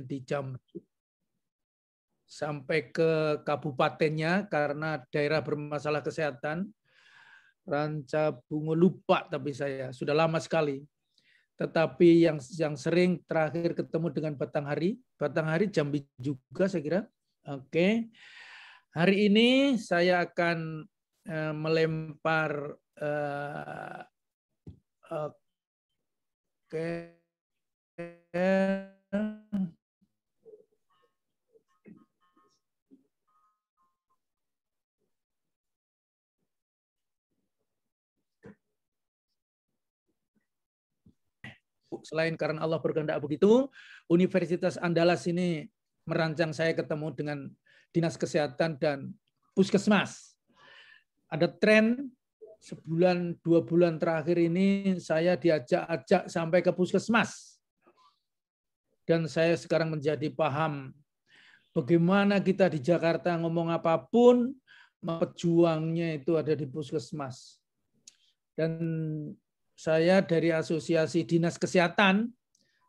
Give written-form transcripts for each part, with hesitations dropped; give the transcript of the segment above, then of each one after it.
di Jambi sampai ke kabupatennya karena daerah bermasalah kesehatan. Ranca Bungo lupa, tapi saya sudah lama sekali. Tetapi yang sering terakhir ketemu dengan Batanghari Jambi juga saya kira. Oke. Hari ini saya akan melempar selain karena Allah berkehendak begitu, Universitas Andalas ini merancang saya ketemu dengan Dinas Kesehatan dan Puskesmas. Ada tren sebulan 2 bulan terakhir ini saya diajak-ajak sampai ke Puskesmas. Dan saya sekarang menjadi paham bagaimana kita di Jakarta ngomong apapun, pejuangnya itu ada di Puskesmas. Dan saya dari Asosiasi Dinas Kesehatan,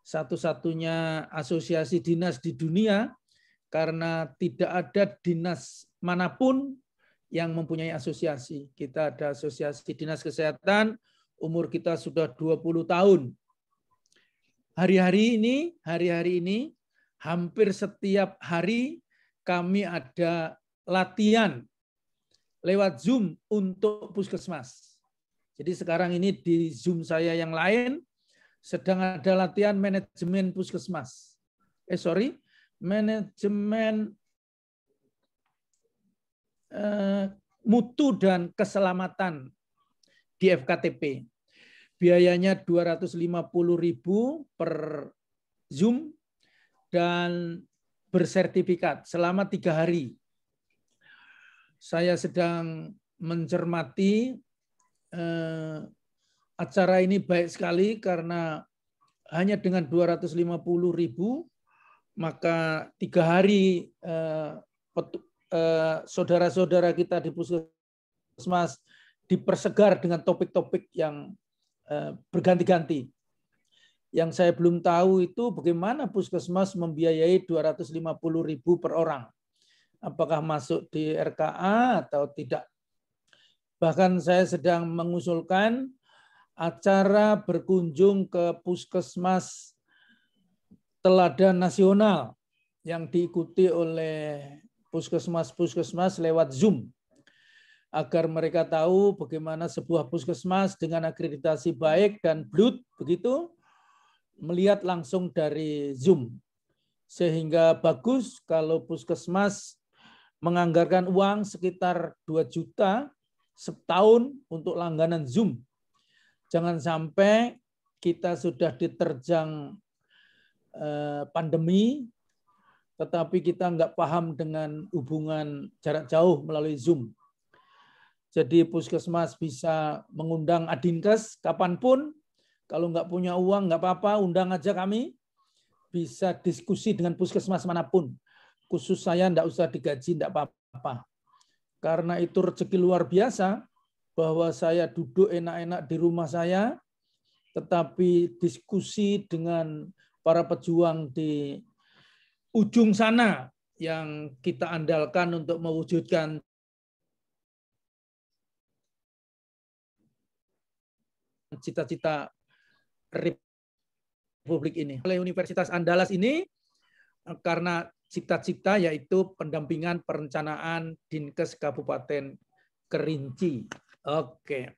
satu-satunya asosiasi dinas di dunia, karena tidak ada dinas manapun yang mempunyai asosiasi. Kita ada Asosiasi Dinas Kesehatan, umur kita sudah 20 tahun. Hari-hari ini, hampir setiap hari kami ada latihan lewat Zoom untuk Puskesmas. Jadi sekarang ini di Zoom saya yang lain sedang ada latihan manajemen Puskesmas. Manajemen mutu dan keselamatan di FKTP. Biayanya 250.000 per Zoom dan bersertifikat selama 3 hari. Saya sedang mencermati acara ini baik sekali karena hanya dengan 250.000 maka 3 hari saudara-saudara kita di Puskesmas dipersegar dengan topik-topik yang berganti-ganti. Yang saya belum tahu itu bagaimana Puskesmas membiayai 250.000 per orang. Apakah masuk di RKA atau tidak? Bahkan saya sedang mengusulkan acara berkunjung ke Puskesmas Teladan Nasional yang diikuti oleh puskesmas-puskesmas lewat Zoom, agar mereka tahu bagaimana sebuah puskesmas dengan akreditasi baik dan BLUT begitu melihat langsung dari Zoom. Sehingga bagus kalau puskesmas menganggarkan uang sekitar 2 juta setahun untuk langganan Zoom. Jangan sampai kita sudah diterjang pandemi, tetapi kita nggak paham dengan hubungan jarak jauh melalui Zoom. Jadi puskesmas bisa mengundang Adinkes kapanpun. Kalau nggak punya uang, nggak apa-apa, undang aja kami. Bisa diskusi dengan puskesmas manapun. Khusus saya nggak usah digaji, nggak apa-apa. Karena itu rezeki luar biasa, bahwa saya duduk enak-enak di rumah saya, tetapi diskusi dengan para pejuang di ujung sana yang kita andalkan untuk mewujudkan cita-cita Republik ini. Oleh Universitas Andalas ini, karena cita-cita yaitu pendampingan perencanaan Dinkes Kabupaten Kerinci. Oke.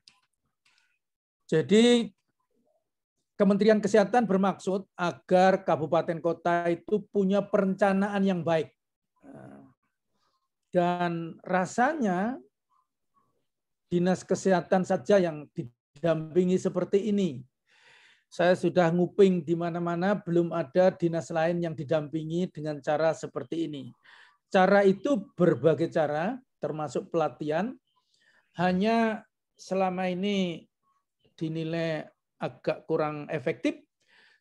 Jadi Kementerian Kesehatan bermaksud agar kabupaten kota itu punya perencanaan yang baik. Dan rasanya Dinas Kesehatan saja yang didampingi seperti ini. Saya sudah nguping di mana-mana, belum ada dinas lain yang didampingi dengan cara seperti ini. Cara itu berbagai cara, termasuk pelatihan, hanya selama ini dinilai agak kurang efektif,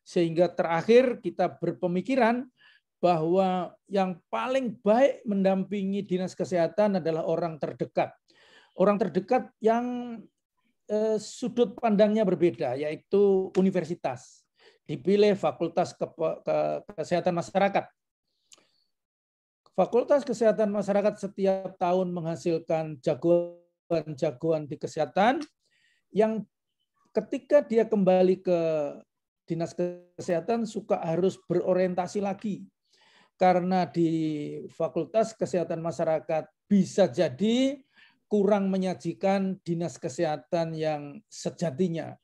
sehingga terakhir kita berpemikiran bahwa yang paling baik mendampingi Dinas Kesehatan adalah orang terdekat. Orang terdekat yang sudut pandangnya berbeda, yaitu universitas. dipilih Fakultas Kesehatan Masyarakat. Fakultas Kesehatan Masyarakat setiap tahun menghasilkan jagoan-jagoan di kesehatan yang ketika dia kembali ke Dinas Kesehatan suka harus berorientasi lagi. Karena di Fakultas Kesehatan Masyarakat bisa jadi kurang menyajikan dinas kesehatan yang sejatinya.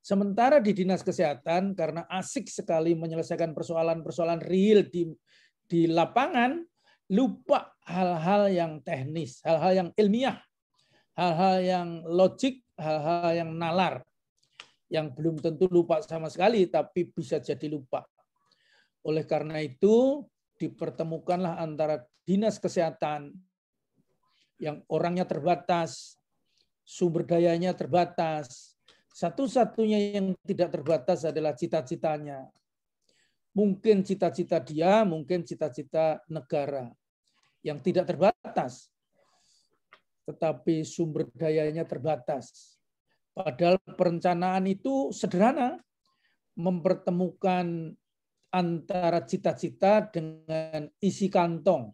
Sementara di Dinas Kesehatan, karena asik sekali menyelesaikan persoalan-persoalan real di lapangan, lupa hal-hal yang teknis, hal-hal yang ilmiah, hal-hal yang logik, hal-hal yang nalar, yang belum tentu lupa sama sekali, tapi bisa jadi lupa. Oleh karena itu, dipertemukanlah antara Dinas Kesehatan yang orangnya terbatas, sumber dayanya terbatas, satu-satunya yang tidak terbatas adalah cita-citanya. Mungkin cita-cita dia, mungkin cita-cita negara yang tidak terbatas, tetapi sumber dayanya terbatas. Padahal perencanaan itu sederhana, mempertemukan antara cita-cita dengan isi kantong.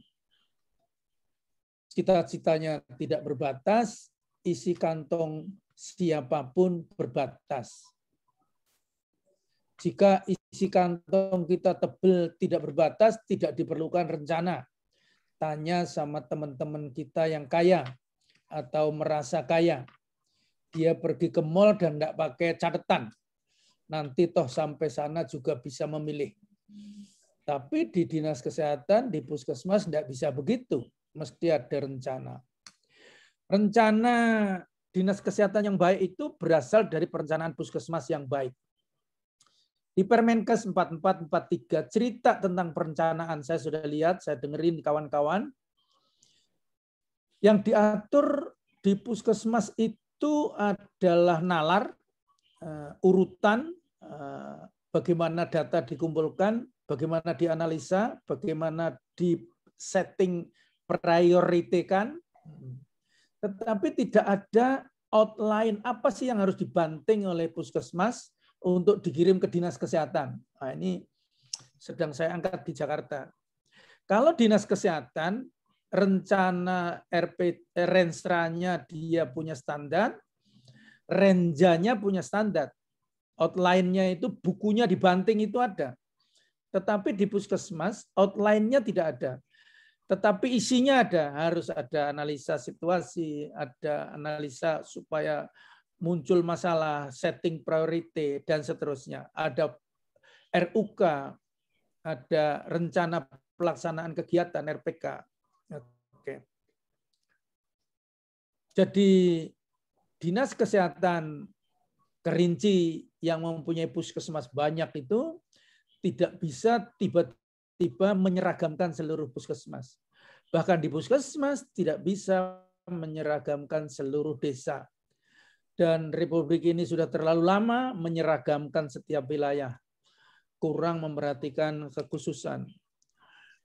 Cita-citanya tidak berbatas, isi kantong siapapun berbatas. Jika isi kantong kita tebal tidak berbatas, tidak diperlukan rencana. Tanya sama teman-teman kita yang kaya atau merasa kaya. Dia pergi ke mall dan tidak pakai catatan. Nanti toh sampai sana juga bisa memilih. Tapi di Dinas Kesehatan, di Puskesmas tidak bisa begitu. Mesti ada rencana. Rencana Dinas Kesehatan yang baik itu berasal dari perencanaan Puskesmas yang baik. Di Permenkes 4443 cerita tentang perencanaan, saya sudah lihat, saya dengerin kawan-kawan. Yang diatur di Puskesmas itu adalah nalar, urutan, bagaimana data dikumpulkan, bagaimana dianalisa, bagaimana di setting prioritikan, tetapi tidak ada outline apa sih yang harus dibanting oleh Puskesmas untuk dikirim ke Dinas Kesehatan. Nah, ini sedang saya angkat di Jakarta. Kalau Dinas Kesehatan, rencana Renstra-nya dia punya standar, Renjanya punya standar. Outline-nya itu, bukunya dibanting itu ada. Tetapi di Puskesmas, outline-nya tidak ada. Tetapi isinya ada, harus ada analisa situasi, ada analisa supaya muncul masalah, setting priority, dan seterusnya. Ada RUK, ada rencana pelaksanaan kegiatan RPK. Oke. Jadi Dinas Kesehatan Kerinci yang mempunyai puskesmas banyak itu tidak bisa tiba-tiba menyeragamkan seluruh puskesmas. Bahkan di puskesmas tidak bisa menyeragamkan seluruh desa. Dan Republik ini sudah terlalu lama menyeragamkan setiap wilayah. Kurang memperhatikan kekhususan.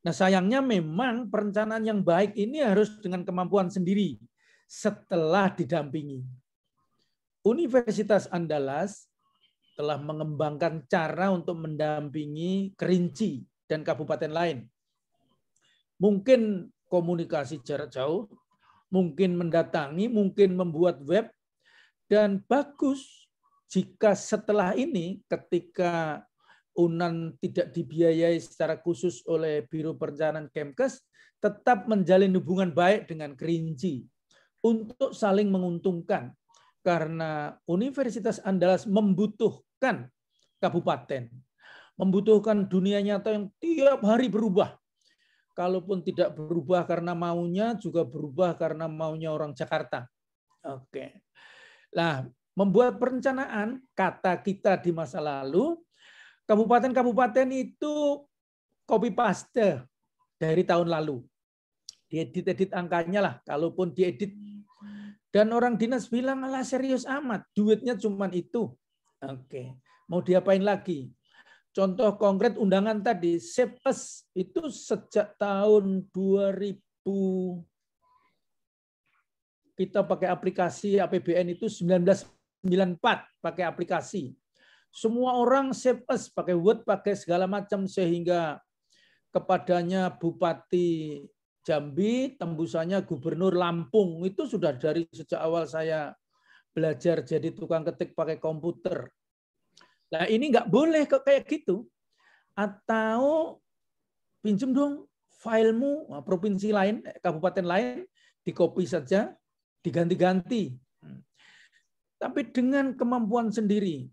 Nah, sayangnya memang perencanaan yang baik ini harus dengan kemampuan sendiri setelah didampingi. Universitas Andalas telah mengembangkan cara untuk mendampingi Kerinci dan kabupaten lain. Mungkin komunikasi jarak jauh, mungkin mendatangi, mungkin membuat web, dan bagus jika setelah ini ketika UNAN tidak dibiayai secara khusus oleh Biro Perencanaan Kemkes, tetap menjalin hubungan baik dengan Kerinci untuk saling menguntungkan. Karena Universitas Andalas membutuhkan kabupaten, membutuhkan dunia nyata yang tiap hari berubah. Kalaupun tidak berubah karena maunya, juga berubah karena maunya orang Jakarta. Oke. Nah, membuat perencanaan, kata kita di masa lalu, kabupaten-kabupaten itu copy paste dari tahun lalu. Diedit-edit angkanya lah, kalaupun diedit. Dan orang dinas bilang, alah serius amat, duitnya cuma itu. Oke, mau diapain lagi? Contoh konkret undangan tadi, SEPES itu sejak tahun 2000, kita pakai aplikasi APBN itu 1994 pakai aplikasi. Semua orang save us, pakai Word, pakai segala macam, sehingga kepadanya Bupati Jambi, tembusannya Gubernur Lampung. Itu sudah dari sejak awal saya belajar jadi tukang ketik pakai komputer. Nah ini nggak boleh kayak gitu. Atau pinjem dong filemu, provinsi lain, kabupaten lain, di-copy saja, diganti-ganti. Tapi dengan kemampuan sendiri.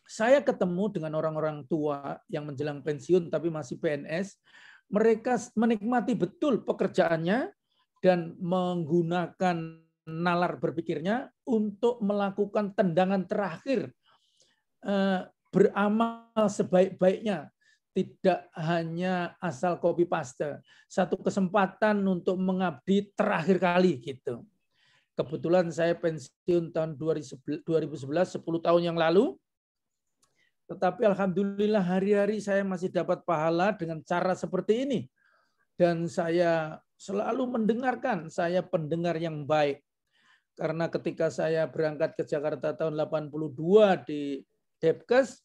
Saya ketemu dengan orang-orang tua yang menjelang pensiun tapi masih PNS. Mereka menikmati betul pekerjaannya dan menggunakan nalar berpikirnya untuk melakukan tendangan terakhir, beramal sebaik-baiknya, tidak hanya asal copy paste. Satu kesempatan untuk mengabdi terakhir kali gitu. Kebetulan saya pensiun tahun 2011, 10 tahun yang lalu. Tetapi alhamdulillah hari-hari saya masih dapat pahala dengan cara seperti ini. Dan saya selalu mendengarkan, saya pendengar yang baik. Karena ketika saya berangkat ke Jakarta tahun 82 di Depkes,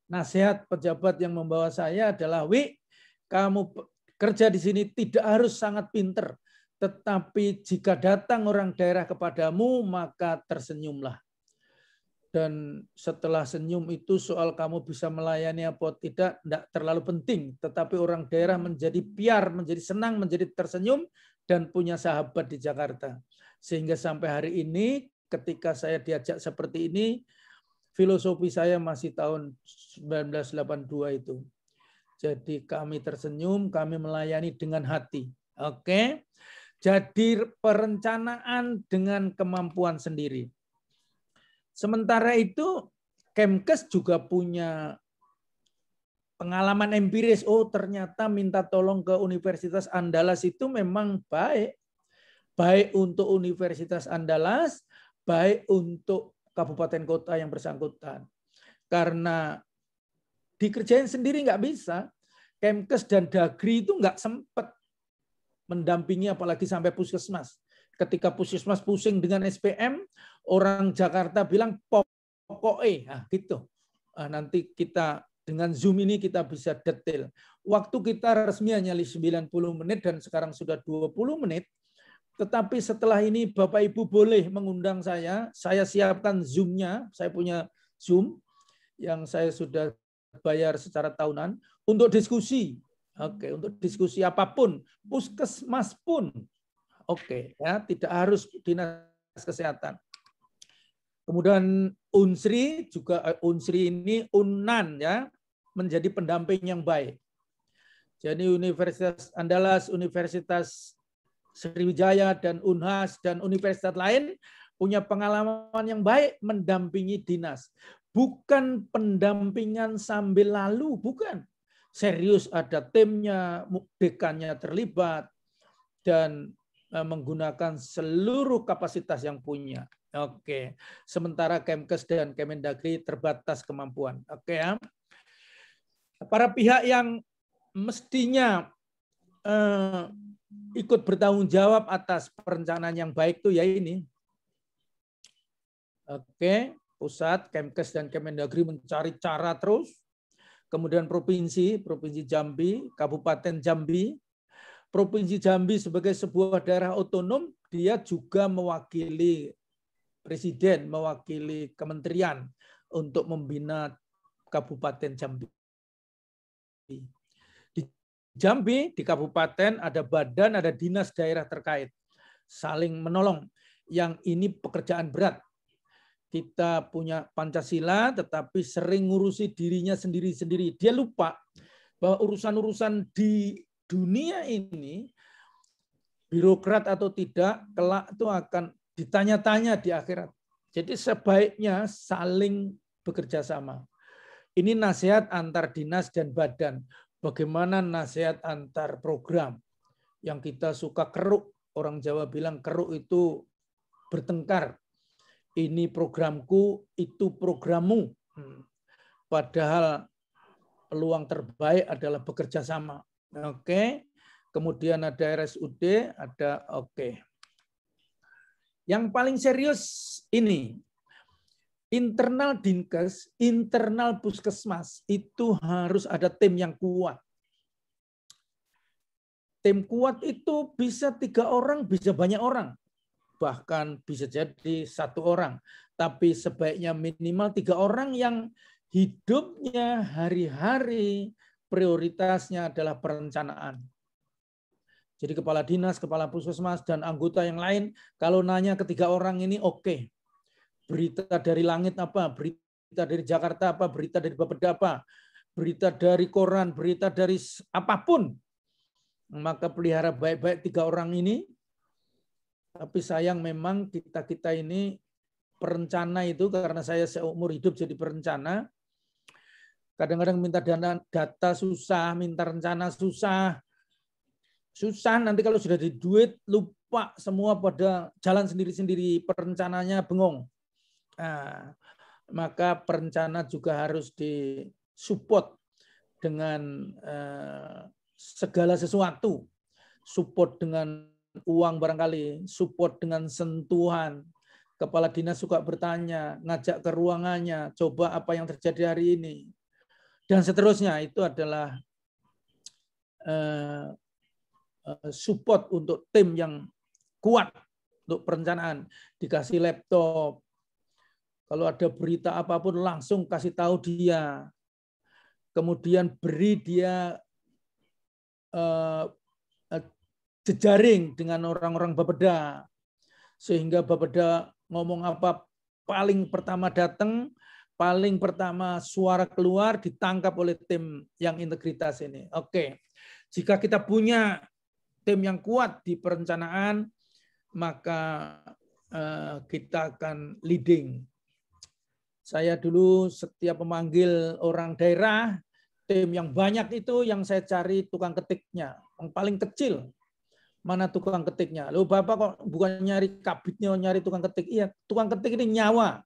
nasihat pejabat yang membawa saya adalah, Wi, kamu kerja di sini tidak harus sangat pinter, tetapi jika datang orang daerah kepadamu, maka tersenyumlah. Dan setelah senyum itu soal kamu bisa melayani apa tidak terlalu penting. Tetapi orang daerah menjadi piar, menjadi senang, menjadi tersenyum, dan punya sahabat di Jakarta. Sehingga sampai hari ini ketika saya diajak seperti ini, filosofi saya masih tahun 1982 itu. Jadi kami tersenyum, kami melayani dengan hati. Oke. Jadi perencanaan dengan kemampuan sendiri. Sementara itu, Kemkes juga punya pengalaman empiris. Oh, ternyata minta tolong ke Universitas Andalas itu memang baik. Baik untuk Universitas Andalas, baik untuk kabupaten kota yang bersangkutan. Karena dikerjain sendiri nggak bisa. Kemkes dan Dagri itu nggak sempat mendampingi apalagi sampai puskesmas. Ketika puskesmas pusing dengan SPM, orang Jakarta bilang pokoknya, nah, gitu. Nah, nanti kita dengan Zoom ini kita bisa detail. Waktu kita resmi hanya 90 menit dan sekarang sudah 20 menit. Tetapi setelah ini Bapak Ibu boleh mengundang saya siapkan Zoom-nya, saya punya Zoom yang saya sudah bayar secara tahunan untuk diskusi. Oke, untuk diskusi apapun, puskesmas pun. Oke, ya, tidak harus dinas kesehatan. Kemudian Unsri juga, Unsri ini Unan ya, menjadi pendamping yang baik. Jadi Universitas Andalas, Universitas Sriwijaya dan Unhas dan universitas lain punya pengalaman yang baik mendampingi dinas. Bukan pendampingan sambil lalu, bukan. Serius ada timnya, dekannya terlibat dan menggunakan seluruh kapasitas yang punya. Oke. Sementara Kemkes dan Kemendagri terbatas kemampuan. Oke ya. Para pihak yang mestinya ikut bertanggung jawab atas perencanaan yang baik itu ya ini. Oke, pusat, Kemkes dan Kemendagri mencari cara terus. Kemudian provinsi Jambi, Kabupaten Jambi. Provinsi Jambi sebagai sebuah daerah otonom, dia juga mewakili presiden, mewakili kementerian untuk membina Kabupaten Jambi. Di Jambi, di kabupaten ada badan, ada dinas daerah terkait. Saling menolong. Yang ini pekerjaan berat. Kita punya Pancasila, tetapi sering ngurusi dirinya sendiri-sendiri. Dia lupa bahwa urusan-urusan di dunia ini, birokrat atau tidak, kelak itu akan ditanya-tanya di akhirat. Jadi sebaiknya saling bekerja sama. Ini nasihat antar dinas dan badan. Bagaimana nasihat antar program. Yang kita suka keruk. Orang Jawa bilang keruk itu bertengkar. Ini programku, itu programmu. Padahal peluang terbaik adalah bekerja sama. Oke. Kemudian ada RSUD, ada oke. Yang paling serius ini internal Dinkes, internal Puskesmas itu harus ada tim yang kuat. Tim kuat itu bisa 3 orang, bisa banyak orang. Bahkan bisa jadi 1 orang. Tapi sebaiknya minimal 3 orang yang hidupnya hari-hari prioritasnya adalah perencanaan. Jadi kepala dinas, kepala puskesmas, dan anggota yang lain, kalau nanya ke 3 orang ini oke. Berita dari langit apa, berita dari Jakarta apa, berita dari Bapeda apa, berita dari koran, berita dari apapun. Maka pelihara baik-baik 3 orang ini. Tapi sayang memang kita ini perencana itu, karena saya seumur hidup jadi perencana, kadang-kadang minta data susah, minta rencana susah. Susah nanti kalau sudah di duit, lupa semua pada jalan sendiri-sendiri, perencananya bengong. Nah, maka perencana juga harus disupport dengan segala sesuatu. Support dengan uang barangkali, support dengan sentuhan. Kepala dinas suka bertanya, ngajak ke ruangannya, coba apa yang terjadi hari ini. Dan seterusnya, itu adalah support untuk tim yang kuat untuk perencanaan. Dikasih laptop, kalau ada berita apapun langsung kasih tahu dia. Kemudian beri dia jejaring dengan orang-orang Bapeda. Sehingga Bapeda ngomong apa paling pertama datang, paling pertama suara keluar ditangkap oleh tim yang integritas ini. Oke. Jika kita punya tim yang kuat di perencanaan, maka kita akan leading. Saya dulu setiap memanggil orang daerah, tim yang banyak itu yang saya cari tukang ketiknya. Yang paling kecil, mana tukang ketiknya? Loh Bapak kok bukan nyari kabitnya, nyari tukang ketik? Iya, tukang ketik ini nyawa.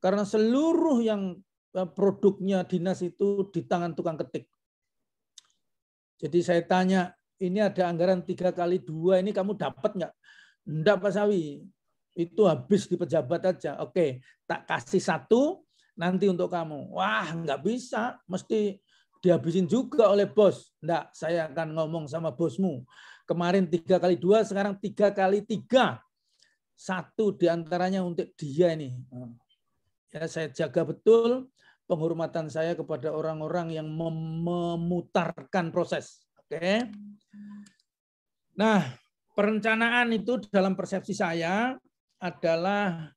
Karena seluruh yang produknya dinas itu di tangan tukang ketik. Jadi saya tanya, ini ada anggaran 3x2, ini kamu dapat nggak? Enggak Pak Sawi. Itu habis di pejabat aja. Oke, tak kasih 1 nanti untuk kamu. Wah, nggak bisa. Mesti dihabisin juga oleh bos. Enggak, saya akan ngomong sama bosmu. Kemarin 3x2, sekarang 3x3. 1 diantaranya untuk dia ini. Ya, saya jaga betul penghormatan saya kepada orang-orang yang memutarkan proses. Oke. Nah, perencanaan itu dalam persepsi saya adalah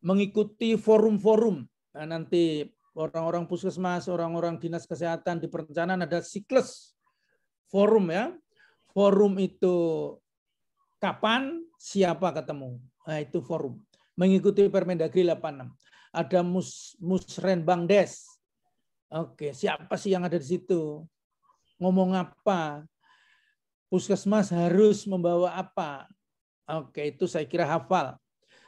mengikuti forum-forum. Nah, nanti orang-orang puskesmas, orang-orang dinas kesehatan di perencanaan ada siklus forum ya. Forum itu kapan, siapa ketemu. Nah, itu forum. Mengikuti Permendagri 86. Ada Musrenbangdes. Oke, siapa sih yang ada di situ? Ngomong apa? Puskesmas harus membawa apa? Oke, itu saya kira hafal.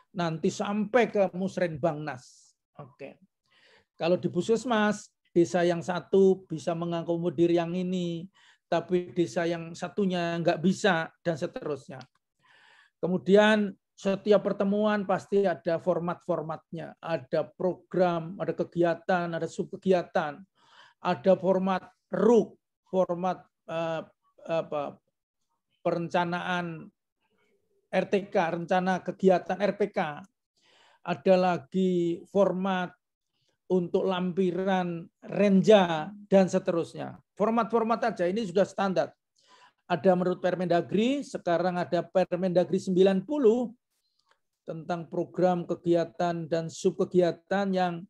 Nanti sampai ke Musrenbangnas. Oke. Kalau di puskesmas, desa yang satu bisa mengakomodir yang ini, tapi desa yang satunya nggak bisa, dan seterusnya. Kemudian setiap pertemuan pasti ada format-formatnya. Ada program, ada kegiatan, ada subkegiatan, ada format RUK, format perencanaan RTK, rencana kegiatan RPK. Ada lagi format untuk lampiran Renja, dan seterusnya. Format-format aja, ini sudah standar. Ada menurut Permendagri, sekarang ada Permendagri 90 tentang program kegiatan dan subkegiatan yang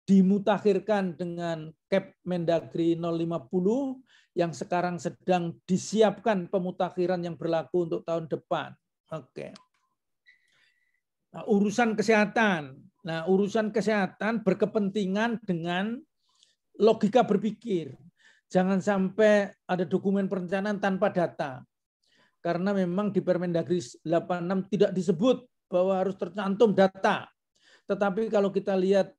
dimutakhirkan dengan Kepmendagri 050 yang sekarang sedang disiapkan pemutakhiran yang berlaku untuk tahun depan. Oke. Nah, urusan kesehatan. Nah, urusan kesehatan berkepentingan dengan logika berpikir. Jangan sampai ada dokumen perencanaan tanpa data. Karena memang di Permendagri 86 tidak disebut bahwa harus tercantum data. Tetapi kalau kita lihat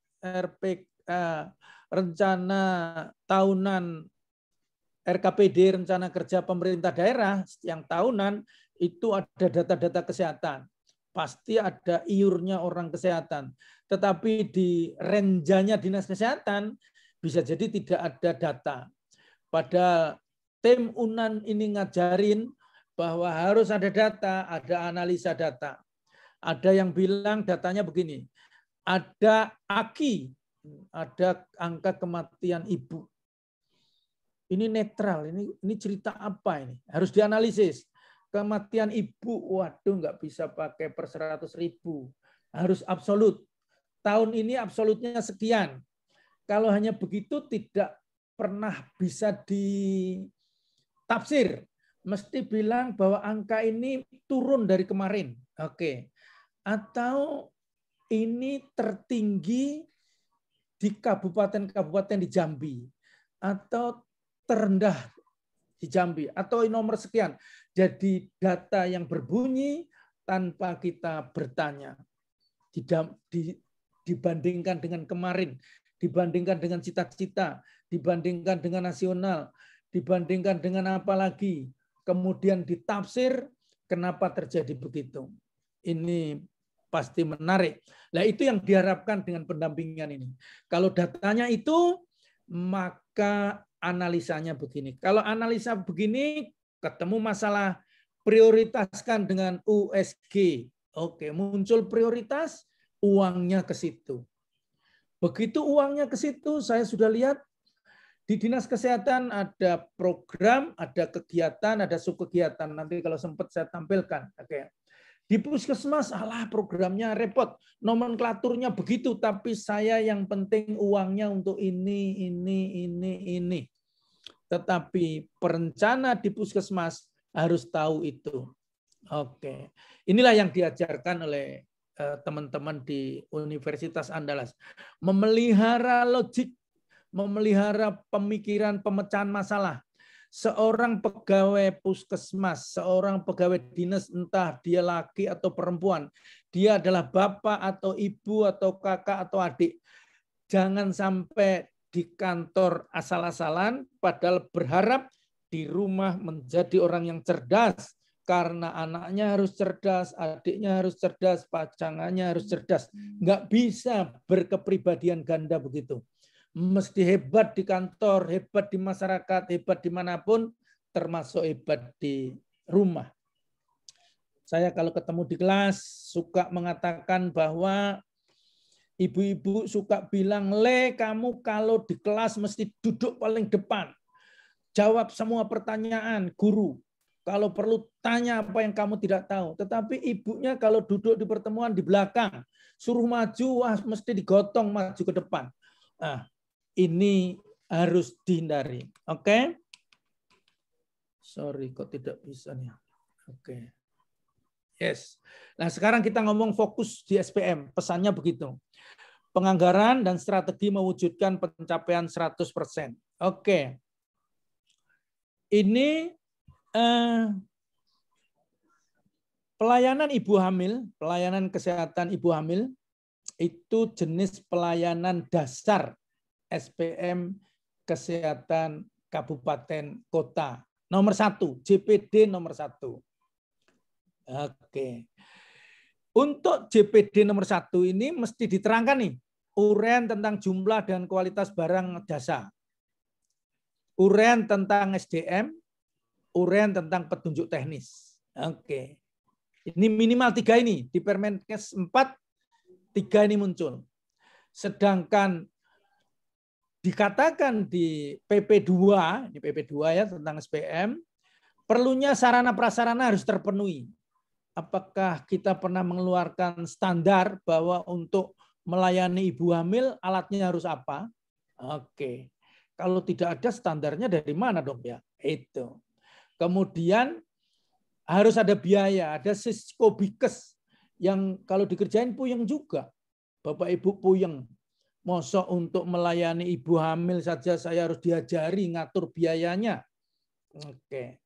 rencana tahunan RKPD, rencana kerja pemerintah daerah yang tahunan, itu ada data-data kesehatan. pasti ada iurnya orang kesehatan. Tetapi di renjanya dinas kesehatan bisa jadi tidak ada data. Pada tim UNAN ini ngajarin bahwa harus ada data, ada analisa data. Ada yang bilang datanya begini, ada AKI, ada angka kematian ibu. Ini netral, ini cerita apa ini? Harus dianalisis. Kematian ibu, waduh nggak bisa pakai per 100.000. Harus absolut. Tahun ini absolutnya sekian. Kalau hanya begitu tidak pernah bisa ditafsir. Mesti bilang bahwa angka ini turun dari kemarin. Oke. Atau ini tertinggi di kabupaten-kabupaten di Jambi. Atau terendah di Jambi atau nomor sekian. Jadi data yang berbunyi tanpa kita bertanya. Dibandingkan dengan kemarin, dibandingkan dengan cita-cita, dibandingkan dengan nasional, dibandingkan dengan apa lagi. Kemudian ditafsir kenapa terjadi begitu. Ini pasti menarik. Nah, itu yang diharapkan dengan pendampingan ini. Kalau datanya itu, maka analisanya begini. Kalau analisa begini, ketemu masalah prioritaskan dengan USG. Oke, muncul prioritas, uangnya ke situ. Begitu uangnya ke situ, saya sudah lihat di Dinas Kesehatan ada program, ada kegiatan, ada subkegiatan. Nanti kalau sempat saya tampilkan. Oke. Di Puskesmas, alah programnya repot. Nomenklaturnya begitu, tapi saya yang penting uangnya untuk ini. Tetapi perencana di Puskesmas harus tahu itu. Oke. Inilah yang diajarkan oleh teman-teman di Universitas Andalas. Memelihara logik, memelihara pemikiran pemecahan masalah. Seorang pegawai puskesmas, seorang pegawai dinas, entah dia laki atau perempuan, dia adalah bapak atau ibu atau kakak atau adik. Jangan sampai di kantor asal-asalan, padahal berharap di rumah menjadi orang yang cerdas, karena anaknya harus cerdas, adiknya harus cerdas, pacangannya harus cerdas. Nggak bisa berkepribadian ganda begitu. Mesti hebat di kantor, hebat di masyarakat, hebat dimanapun, termasuk hebat di rumah. Saya kalau ketemu di kelas suka mengatakan bahwa ibu-ibu suka bilang, Le, kamu kalau di kelas mesti duduk paling depan. Jawab semua pertanyaan guru. Kalau perlu tanya apa yang kamu tidak tahu. Tetapi ibunya kalau duduk di pertemuan di belakang, suruh maju, wah mesti digotong maju ke depan. Nah, ini harus dihindari. Oke? Sorry, kok tidak bisa nih. Oke. Yes. Nah, sekarang kita ngomong fokus di SPM. Pesannya begitu. Penganggaran dan strategi mewujudkan pencapaian 100%. Oke. Ini pelayanan ibu hamil, pelayanan kesehatan ibu hamil, itu jenis pelayanan dasar SPM Kesehatan Kabupaten Kota. Nomor 1, JPD nomor 1. Oke. Untuk JPD nomor 1 ini mesti diterangkan nih, uraian tentang jumlah dan kualitas barang jasa. Uraian tentang SDM, uraian tentang petunjuk teknis. Oke. Ini minimal 3 ini. Di Permenkes 4, 3 ini muncul. Sedangkan dikatakan di PP2, ini PP2 ya tentang SPM, perlunya sarana prasarana harus terpenuhi. Apakah kita pernah mengeluarkan standar bahwa untuk melayani ibu hamil alatnya harus apa? Oke. Kalau tidak ada standarnya dari mana dong ya? Itu. Kemudian harus ada biaya, ada siskobikes yang kalau dikerjain puyeng juga. Bapak Ibu puyeng. Mosok untuk melayani ibu hamil saja saya harus diajari ngatur biayanya. Oke.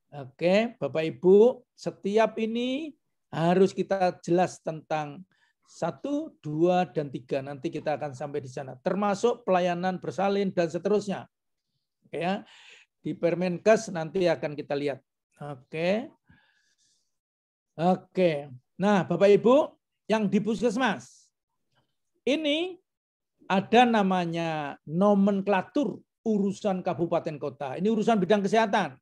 Oke, Bapak Ibu, setiap ini harus kita jelas tentang 1, 2, dan 3. Nanti kita akan sampai di sana. Termasuk pelayanan bersalin dan seterusnya. Oke, ya. Di Permenkes nanti akan kita lihat. Oke. Oke. Nah, Bapak Ibu yang di puskesmas, ini ada namanya nomenklatur urusan kabupaten kota. Ini urusan bidang kesehatan.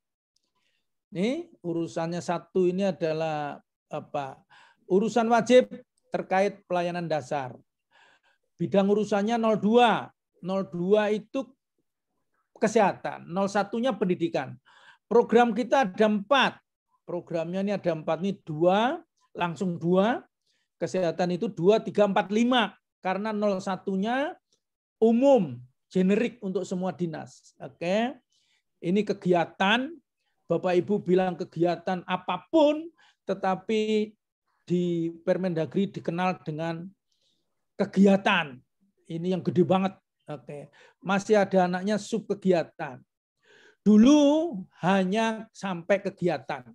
Ini urusannya satu ini adalah apa? Urusan wajib terkait pelayanan dasar. Bidang urusannya 02. 02 itu kesehatan, 01-nya pendidikan. Program kita ada 4. Programnya ini ada 4 nih, 2, langsung 2. Kesehatan itu 2, 3, 4, 5. Karena 01-nya umum, generik untuk semua dinas. Oke. Ini kegiatan, Bapak Ibu bilang kegiatan apapun, tetapi di Permendagri dikenal dengan kegiatan. Ini yang gede banget. Oke. Masih ada anaknya sub kegiatan. Dulu hanya sampai kegiatan.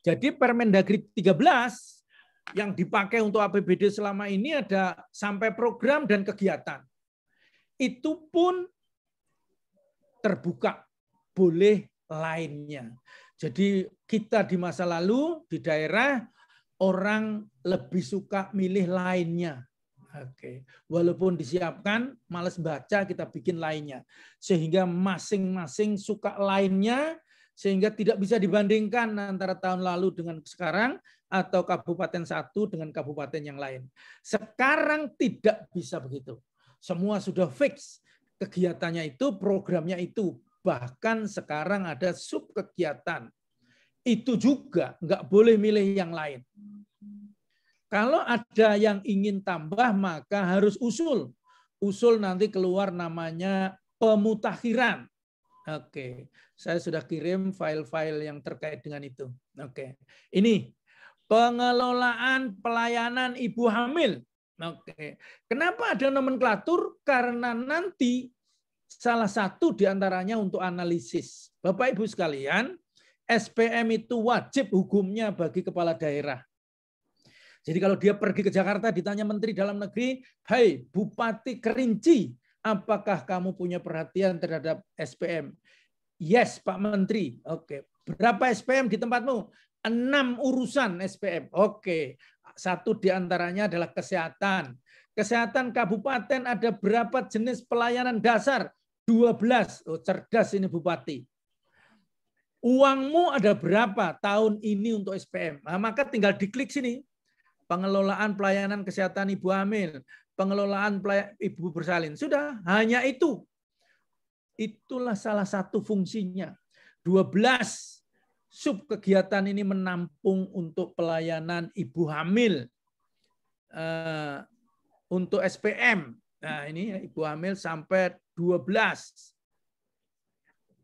Jadi Permendagri 13 yang dipakai untuk APBD selama ini ada sampai program dan kegiatan. Itu pun terbuka, boleh lainnya. Jadi kita di masa lalu di daerah orang lebih suka milih lainnya. Oke, walaupun disiapkan, males baca, kita bikin lainnya. Sehingga masing-masing suka lainnya, sehingga tidak bisa dibandingkan antara tahun lalu dengan sekarang, atau kabupaten satu dengan kabupaten yang lain. Sekarang tidak bisa begitu. Semua sudah fix. Kegiatannya itu, programnya itu. Bahkan sekarang ada sub kegiatan. Itu juga nggak boleh milih yang lain. Kalau ada yang ingin tambah, maka harus usul. Usul nanti keluar namanya pemutakhiran. Oke, saya sudah kirim file-file yang terkait dengan itu. Oke, ini pengelolaan pelayanan ibu hamil. Oke, kenapa ada nomenklatur? Karena nanti salah satu diantaranya untuk analisis. Bapak Ibu sekalian, SPM itu wajib hukumnya bagi kepala daerah. Jadi kalau dia pergi ke Jakarta ditanya Menteri Dalam Negeri, "Hai Bupati Kerinci, apakah kamu punya perhatian terhadap SPM?" "Yes, Pak Menteri." Oke. "Berapa SPM di tempatmu?" 6 urusan SPM. Oke. Satu diantaranya adalah kesehatan. Kesehatan kabupaten ada berapa jenis pelayanan dasar? 12. Oh, cerdas ini Bupati. Uangmu ada berapa tahun ini untuk SPM? Nah, maka tinggal diklik sini. Pengelolaan pelayanan kesehatan ibu hamil, pengelolaan ibu bersalin. Sudah, hanya itu. Itulah salah satu fungsinya. 12 sub kegiatan ini menampung untuk pelayanan ibu hamil. Untuk SPM. Nah, ini ibu hamil sampai 12.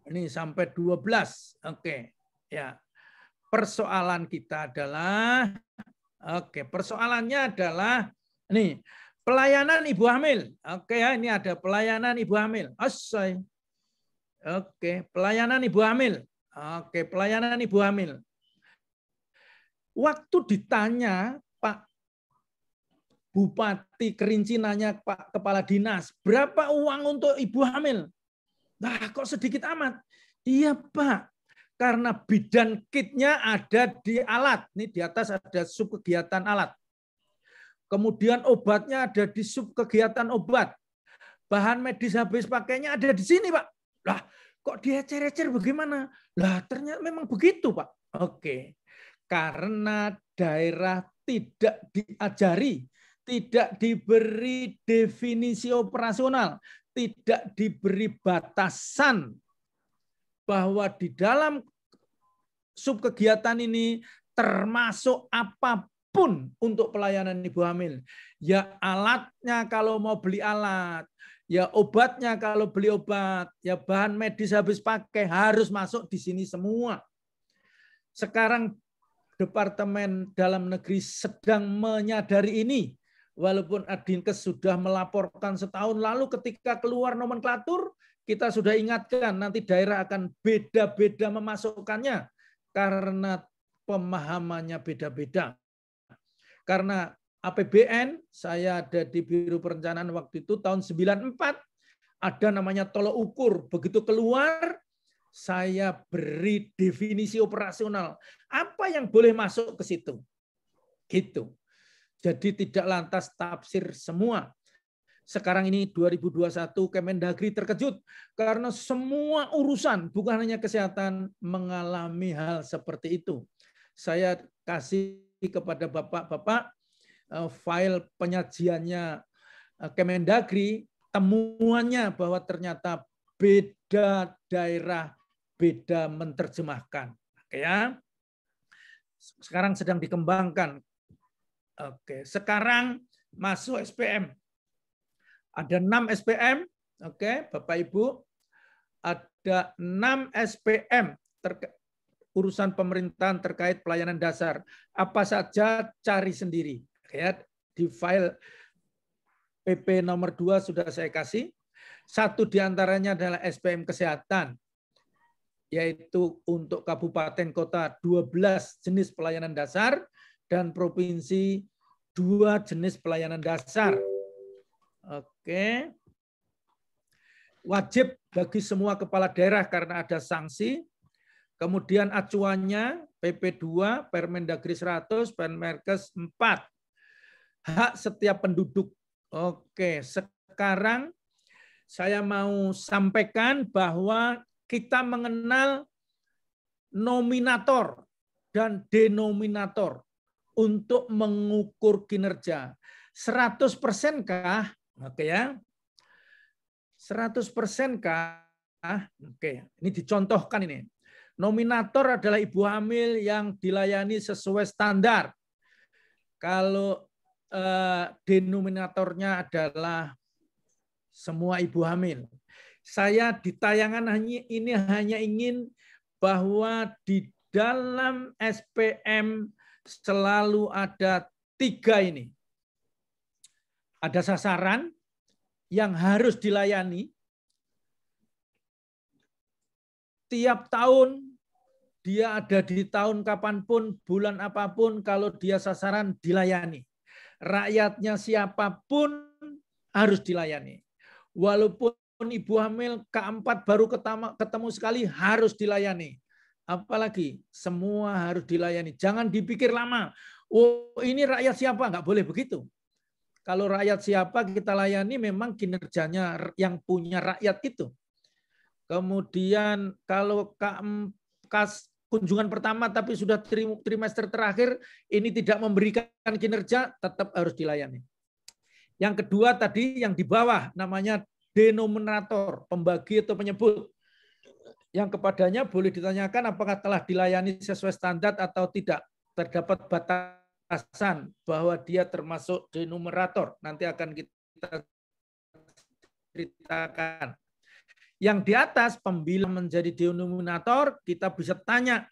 Ini sampai 12. Oke. Ya. Persoalan kita adalah persoalannya adalah ini pelayanan ibu hamil. Oke ya, ini ada pelayanan ibu hamil. Oke, pelayanan ibu hamil. Oke, pelayanan ibu hamil. Waktu ditanya Pak Bupati Kerinci nanya Pak Kepala Dinas, berapa uang untuk ibu hamil? Nah, kok sedikit amat? Iya Pak, karena bidan kitnya ada di alat. Ini di atas ada sub kegiatan alat. Kemudian obatnya ada di sub kegiatan obat. Bahan medis habis pakainya ada di sini, Pak. Lah, kok dia ecer-ecer bagaimana? Lah, ternyata memang begitu, Pak. Oke. Karena daerah tidak diajari, tidak diberi definisi operasional, tidak diberi batasan bahwa di dalam sub kegiatan ini termasuk apapun untuk pelayanan ibu hamil. Ya alatnya kalau mau beli alat, ya obatnya kalau beli obat, ya bahan medis habis pakai harus masuk di sini semua. Sekarang Departemen Dalam Negeri sedang menyadari ini. Walaupun Adinkes sudah melaporkan setahun lalu ketika keluar nomenklatur, kita sudah ingatkan nanti daerah akan beda-beda memasukkannya karena pemahamannya beda-beda. Karena APBN, saya ada di Biro Perencanaan waktu itu tahun 94, ada namanya tolok ukur. Begitu keluar, saya beri definisi operasional. Apa yang boleh masuk ke situ? Gitu. Jadi tidak lantas tafsir semua. Sekarang ini 2021 Kemendagri terkejut karena semua urusan bukan hanya kesehatan mengalami hal seperti itu. Saya kasih kepada Bapak-bapak file penyajiannya Kemendagri, temuannya bahwa ternyata beda daerah, beda menerjemahkan. Oke ya. Sekarang sedang dikembangkan. Oke, sekarang masuk SPM. Ada 6 SPM, oke, Bapak Ibu. Ada 6 SPM urusan pemerintahan terkait pelayanan dasar. Apa saja cari sendiri. Ya, di file PP nomor 2 sudah saya kasih. Satu diantaranya adalah SPM Kesehatan, yaitu untuk kabupaten kota 12 jenis pelayanan dasar dan provinsi 2 jenis pelayanan dasar. Oke. Wajib bagi semua kepala daerah karena ada sanksi. Kemudian acuannya PP 2, Permendagri 100, Permenkes 4. Hak setiap penduduk. Oke, sekarang saya mau sampaikan bahwa kita mengenal nominator dan denominator untuk mengukur kinerja. 100% kah? Oke ya. 100% kah? Oke, ini dicontohkan ini. Nominator adalah ibu hamil yang dilayani sesuai standar. Kalau denominatornya adalah semua ibu hamil. Saya di tayangan ini hanya ingin bahwa di dalam SPM selalu ada 3 ini. Ada sasaran yang harus dilayani. Tiap tahun dia ada di tahun kapanpun, bulan apapun, kalau dia sasaran dilayani. Rakyatnya siapapun harus dilayani. Walaupun ibu hamil keempat baru ketemu sekali harus dilayani. Apalagi semua harus dilayani. Jangan dipikir lama. Oh ini rakyat siapa? Nggak boleh begitu. Kalau rakyat siapa kita layani memang kinerjanya yang punya rakyat itu. Kemudian kalau kunjungan pertama tapi sudah trimester terakhir ini tidak memberikan kinerja tetap harus dilayani. Yang kedua tadi yang di bawah namanya denominator, pembagi atau penyebut. Yang kepadanya boleh ditanyakan apakah telah dilayani sesuai standar atau tidak. Terdapat batasan bahwa dia termasuk denominator. Nanti akan kita ceritakan. Yang di atas pembilang menjadi denominator, kita bisa tanya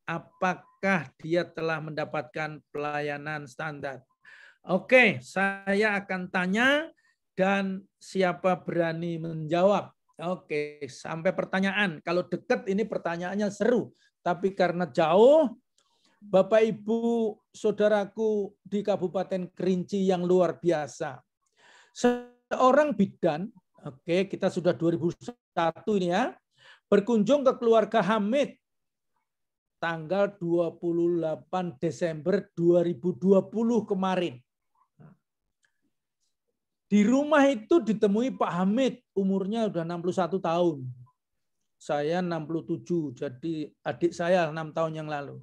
apakah dia telah mendapatkan pelayanan standar. Oke, saya akan tanya dan siapa berani menjawab. Oke, sampai pertanyaan. Kalau dekat ini pertanyaannya seru, tapi karena jauh, Bapak Ibu saudaraku di Kabupaten Kerinci yang luar biasa. Seorang bidan, oke, kita sudah 2001 ini ya, berkunjung ke keluarga Hamid tanggal 28 Desember 2020 kemarin. Di rumah itu ditemui Pak Hamid, umurnya udah 61 tahun. Saya 67, jadi adik saya 6 tahun yang lalu.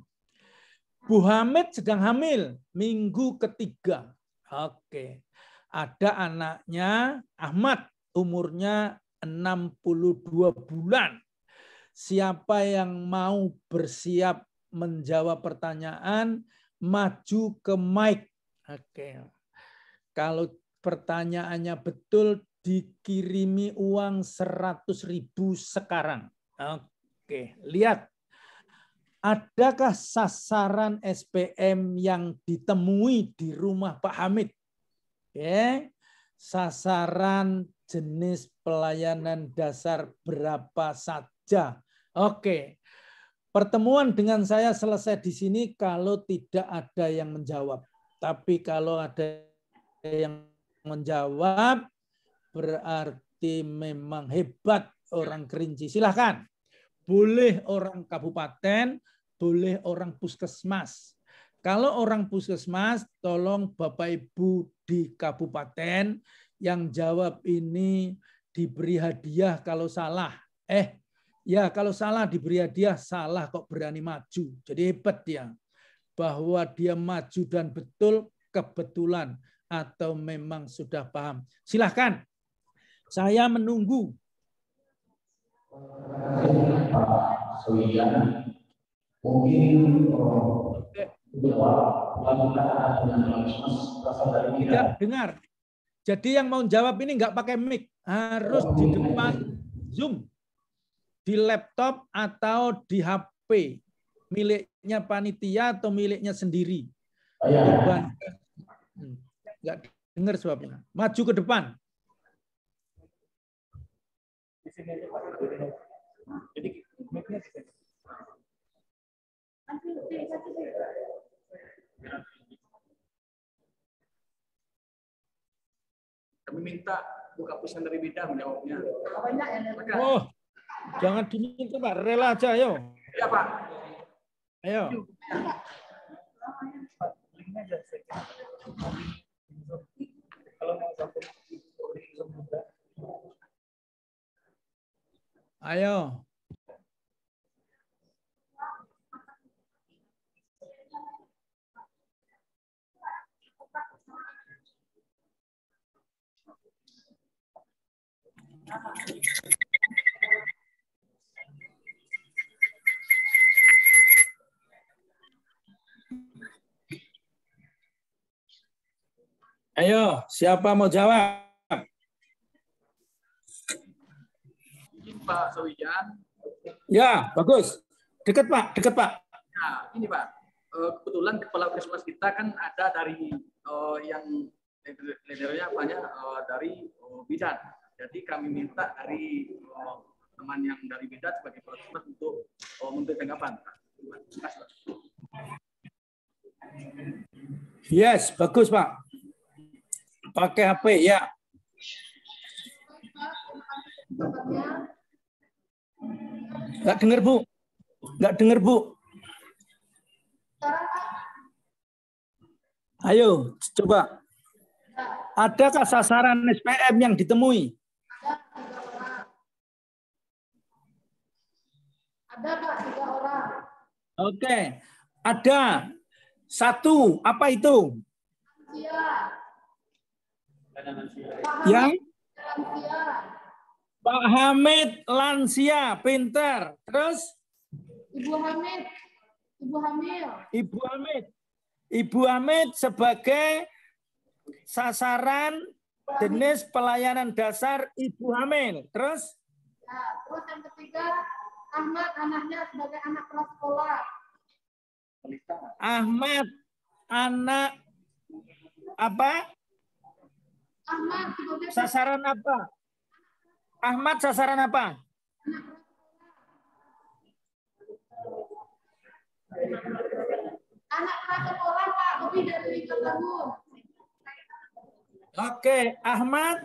Bu Hamid sedang hamil, minggu ketiga. Oke. Ada anaknya Ahmad, umurnya 62 bulan. Siapa yang mau bersiap menjawab pertanyaan, maju ke mic. Oke. Kalau pertanyaannya betul, dikirimi uang 100.000 sekarang. Oke, lihat. Adakah sasaran SPM yang ditemui di rumah Pak Hamid? Oke. Sasaran jenis pelayanan dasar berapa saja? Oke. Pertemuan dengan saya selesai di sini kalau tidak ada yang menjawab. Tapi kalau ada yang menjawab berarti memang hebat orang Kerinci. Silahkan. Boleh orang kabupaten, boleh orang puskesmas. Kalau orang puskesmas, tolong Bapak Ibu di kabupaten yang jawab ini diberi hadiah kalau salah. Ya kalau salah diberi hadiah, salah kok berani maju. Jadi hebat dia. Bahwa dia maju dan betul kebetulan atau memang sudah paham. Silahkan. Saya menunggu. Mungkin tidak dengar. Jadi yang mau jawab ini nggak pakai mic, harus di depan Zoom, di laptop atau di HP miliknya panitia atau miliknya sendiri. Nggak dengar sebabnya. Maju ke depan. Jadi mic-nya di sini. Kami minta buka putusan dari bidang menjawabnya. Oh, jangan diminta Pak, rela aja, ayo. Ya Pak. Ayo. Ayo. Ayo, siapa mau jawab? Pak Sawijan. Ya, bagus. Dekat Pak, dekat Pak. Nah, ini Pak. Kebetulan kepala puskesmas kita kan ada dari yang leadernya banyak dari bidan. Jadi kami minta dari teman yang dari bidan sebagai kepala puskesmas untuk memberi tanggapan. Yes, bagus Pak. Pakai HP ya. Nggak dengar Bu. Nggak dengar Bu. Ayo, coba. Adakah sasaran SPM yang ditemui? Ada Pak, 3 orang. Oke. Ada. 1. Apa itu? Yang? Pak Hamid lansia, pintar. Terus? Ibu Hamid, Ibu Hamil. Ibu Hamid. Ibu Hamid sebagai sasaran jenis pelayanan dasar Ibu Hamil. Terus? Nah, terus yang ketiga, Ahmad anaknya sebagai anak prasekolah. Ahmad anak apa? Ahmad sebagai sasaran apa? Ahmad sasaran apa? anak prasekolah Pak, lebih dari 5 tahun. Oke, Ahmad.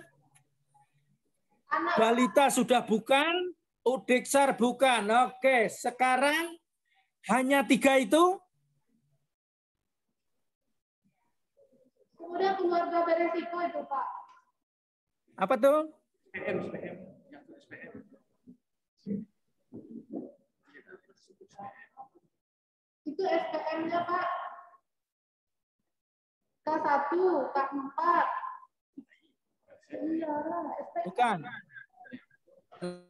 Anak Balita sudah bukan, Udiksar bukan. Oke, sekarang hanya 3 itu. kemudian keluarga beresiko itu Pak. Apa tuh? Itu SPM-nya Pak. K1, K4. Iya, SPM. Bukan.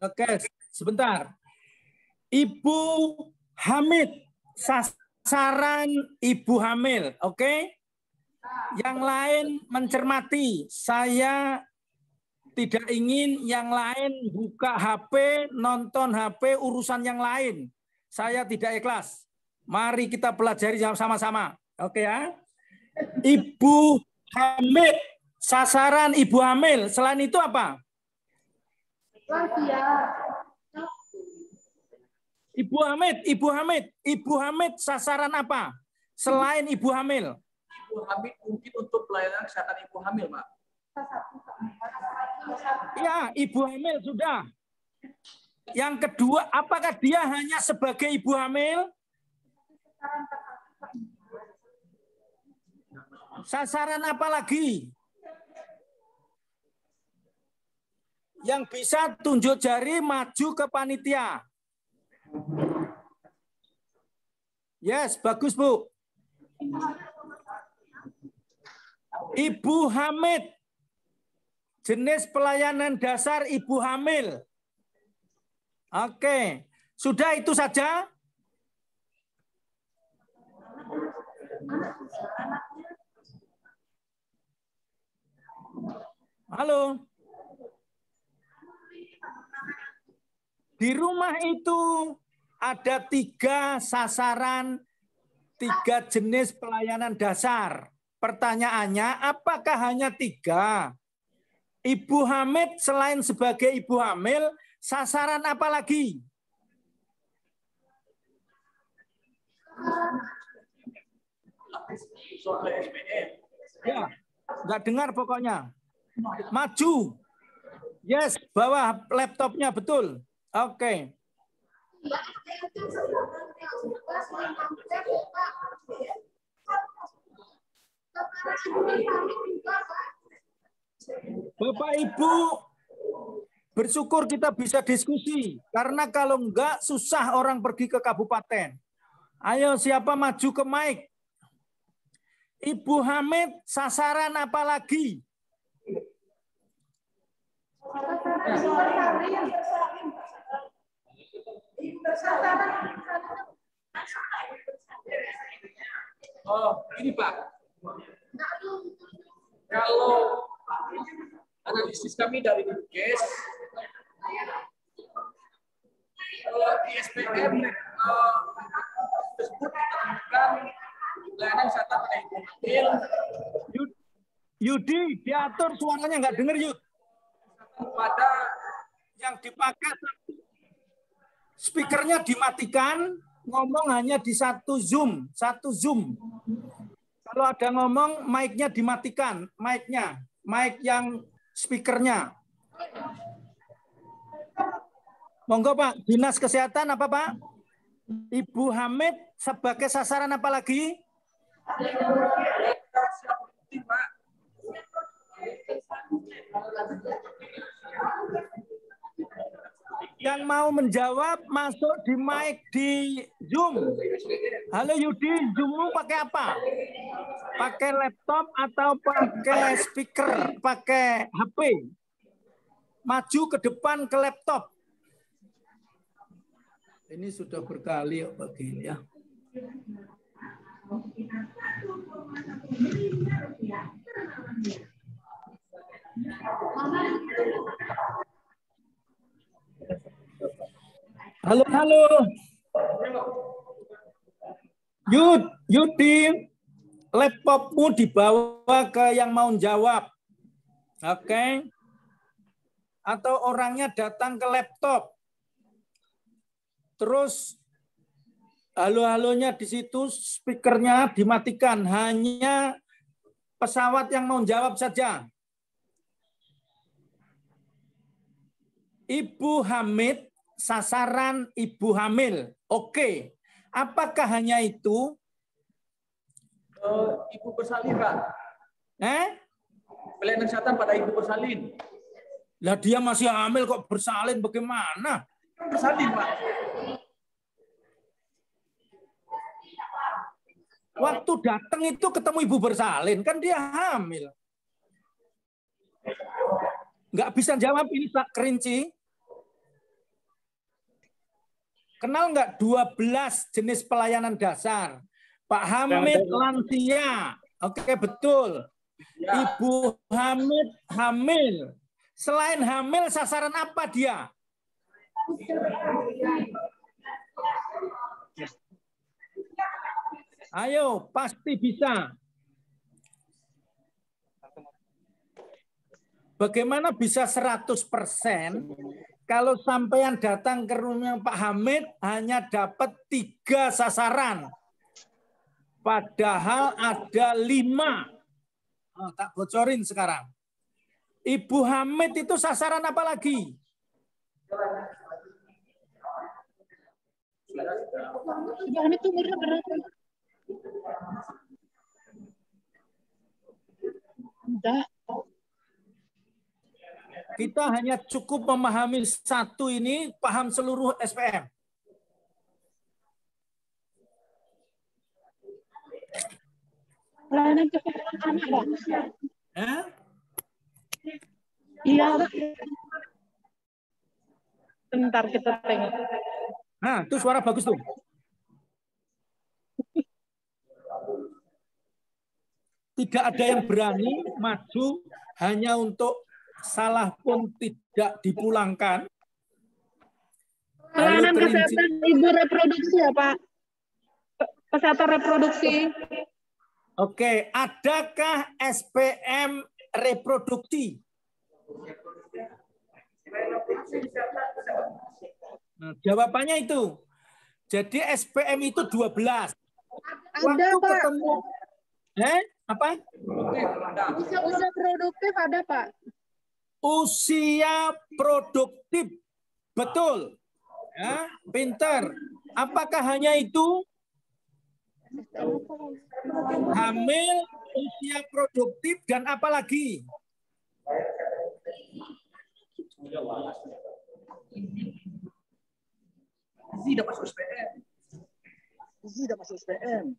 Oke, sebentar. Ibu Hamid, sasaran Ibu Hamil, oke? Yang lain mencermati. Saya tidak ingin yang lain buka HP, nonton HP, urusan yang lain. Saya tidak ikhlas. Mari kita pelajari sama-sama. Oke ya. Ibu Hamid, sasaran Ibu Hamil. Selain itu apa? Lansia. Ibu Hamid, sasaran apa? Selain Ibu Hamil. Ibu Hamid mungkin untuk pelayanan kesehatan Ibu Hamil, Pak. Ya, Ibu Hamil sudah. Yang kedua, apakah dia hanya sebagai Ibu Hamil? Sasaran apa lagi? Yang bisa tunjuk jari maju ke panitia. Yes, bagus Bu. Ibu Hamid. Jenis pelayanan dasar ibu hamil. Oke. Sudah itu saja? Halo. Di rumah itu ada 3 sasaran, 3 jenis pelayanan dasar. Pertanyaannya, apakah hanya 3? Ibu Hamid selain sebagai ibu hamil, sasaran apa lagi? Ya, nggak dengar pokoknya. Maju. Yes, bawa laptopnya, betul. Oke. Bapak Ibu, bersyukur kita bisa diskusi. Karena kalau enggak, susah orang pergi ke kabupaten. Ayo, siapa maju ke mic? Ibu Hamid, sasaran apa lagi? Oh, ini Pak. Kalau analisis kami dari Dinkes, di SPM tersebut ditemukan pelayanan wisata pada ibu hamil. Yudi, diatur suaranya nggak dengar, Yud. Pada yang dipakai speakernya dimatikan, ngomong hanya di satu Zoom. Kalau ada ngomong, mic-nya dimatikan, mic yang speakernya. Monggo Pak, Dinas Kesehatan apa Pak? Ibu Hamid sebagai sasaran apa lagi? Yang mau menjawab masuk di mic di Zoom. Halo Yudi, Zoom-mu pakai apa? Pakai laptop atau pakai speaker, pakai HP? Maju ke depan ke laptop. Ini sudah berkali begini ya. Halo. Yudi, laptopmu dibawa ke yang mau jawab. Oke. Atau orangnya datang ke laptop. Terus halo-halonya di situ, speakernya dimatikan. Hanya pesawat yang mau jawab saja. Ibu Hamid, sasaran ibu hamil. Oke. Apakah hanya itu? Ibu bersalin, Pak. Pelayanan kesehatan pada ibu bersalin. Lah dia masih hamil kok bersalin bagaimana? Bersalin, Pak. Waktu datang itu ketemu ibu bersalin, kan dia hamil. Nggak bisa jawab ini Pak Kerinci. Kenal nggak 12 jenis pelayanan dasar? Pak Hamid lansia. Oke, betul. Ibu Hamid hamil. Selain hamil, sasaran apa dia? Ayo, pasti bisa. Bagaimana bisa 100% kalau sampean datang ke rumah Pak Hamid hanya dapat 3 sasaran. Padahal ada 5. Oh, tak bocorin sekarang. Ibu Hamid itu sasaran apa lagi? Enggak. Kita hanya cukup memahami satu ini, paham seluruh SPM. Pelayanan kesehatan anak, Pak. Iya. Bentar kita tengok. Nah, itu suara bagus tuh. Tidak ada yang berani maju hanya untuk salah pun tidak dipulangkan. Pelayanan kesehatan ibu reproduksi ya Pak? Kesehatan reproduksi. Oke, adakah SPM reproduksi? Nah, jawabannya itu. Jadi SPM itu 12. Waktu Ada, Pak. ketemu apa? Usia produktif ada, Pak. Usia produktif. Betul. Ya, pintar. Apakah hanya itu? Hamil, usia produktif, dan apa lagi? Tidak masuk SPM. Tidak masuk SPM.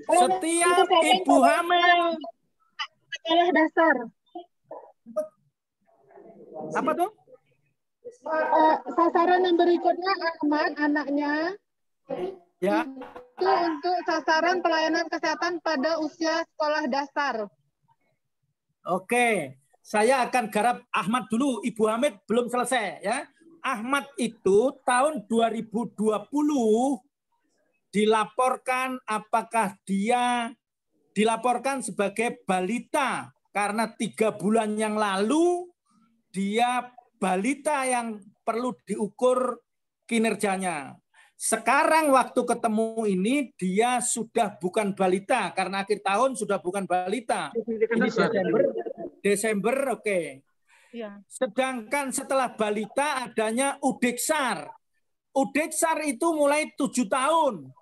Setiap ibu hamil. Sekolah dasar. Apa tuh? Sasaran yang berikutnya Ahmad, anaknya. Ya. Itu untuk sasaran pelayanan kesehatan pada usia sekolah dasar. Oke, saya akan garap Ahmad dulu. Ibu Hamid belum selesai ya. Ahmad itu tahun 2020 dilaporkan apakah dia dilaporkan sebagai balita karena 3 bulan yang lalu dia balita yang perlu diukur kinerjanya. Sekarang waktu ketemu ini dia sudah bukan balita karena akhir tahun sudah bukan balita. Ini Desember oke. Ya. Sedangkan setelah balita adanya Udeksar. Udeksar itu mulai 7 tahun.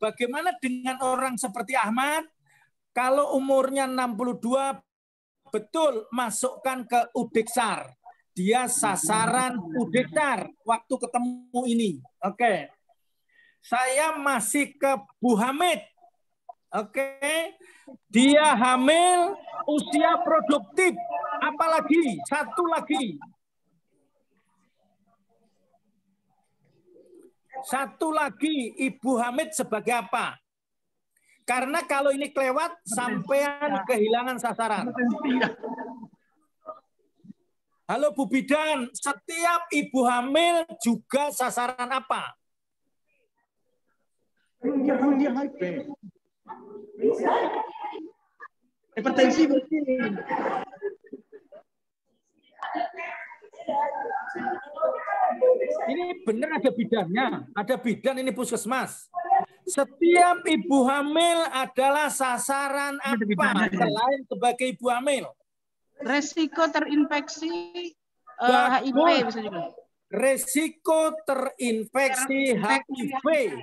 Bagaimana dengan orang seperti Ahmad? Kalau umurnya 62 betul masukkan ke Udeksar. Dia sasaran Udeksar waktu ketemu ini. Oke. Saya masih ke Bu Hamid. Oke. Dia hamil, usia produktif. Apalagi? Satu lagi. Satu lagi, Ibu Hamid sebagai apa? Karena kalau ini kelewat, sampean kehilangan sasaran. Halo Bu Bidan, setiap ibu hamil juga sasaran apa? Hipertensi. Ini benar ada bidannya, ada bidan ini puskesmas. Setiap ibu hamil adalah sasaran apa selain sebagai ibu hamil? Resiko terinfeksi HIV bisa juga. Resiko terinfeksi HIV.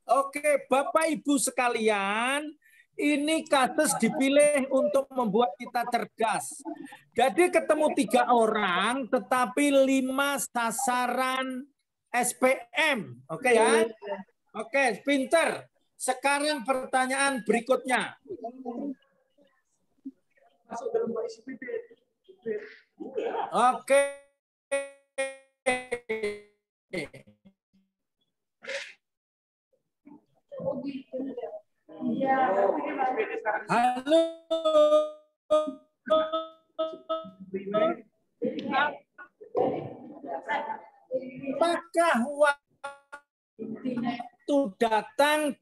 Oke, Bapak Ibu sekalian, ini kasus dipilih untuk membuat kita cerdas. Jadi ketemu 3 orang, tetapi 5 sasaran SPM. Oke ya? Oke, pinter. Sekarang pertanyaan berikutnya. Oke. Halo. Apakah waktu datang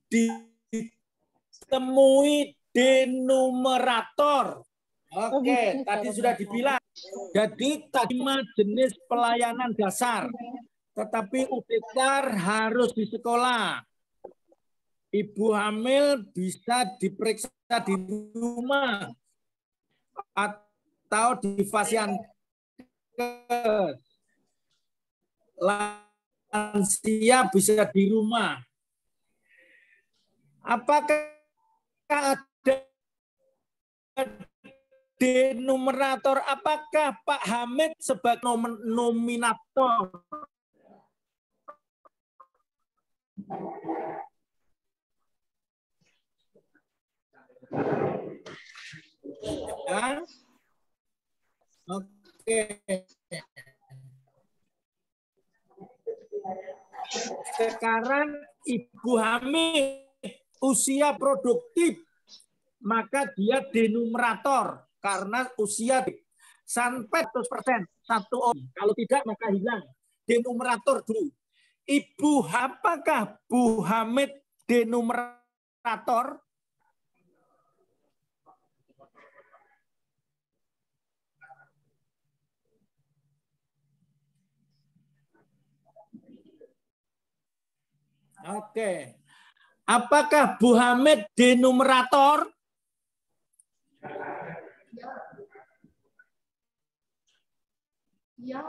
ditemui denumerator? Oke, tadi sudah dibilang. Jadi tadi jenis pelayanan dasar, tetapi UTSAR harus di sekolah. Ibu hamil bisa diperiksa di rumah atau di fasiankes. Lansia bisa di rumah. Apakah ada denumerator, apakah Pak Hamid sebagai nominator? Ya. Oke. Sekarang Ibu Hamid usia produktif, maka dia denumerator karena usia sampai 100%. Satu orang. Kalau tidak maka hilang. Denumerator dulu. Ibu, apakah Bu Hamid denumerator? Oke. Apakah Bu Hamid denumerator? Ya.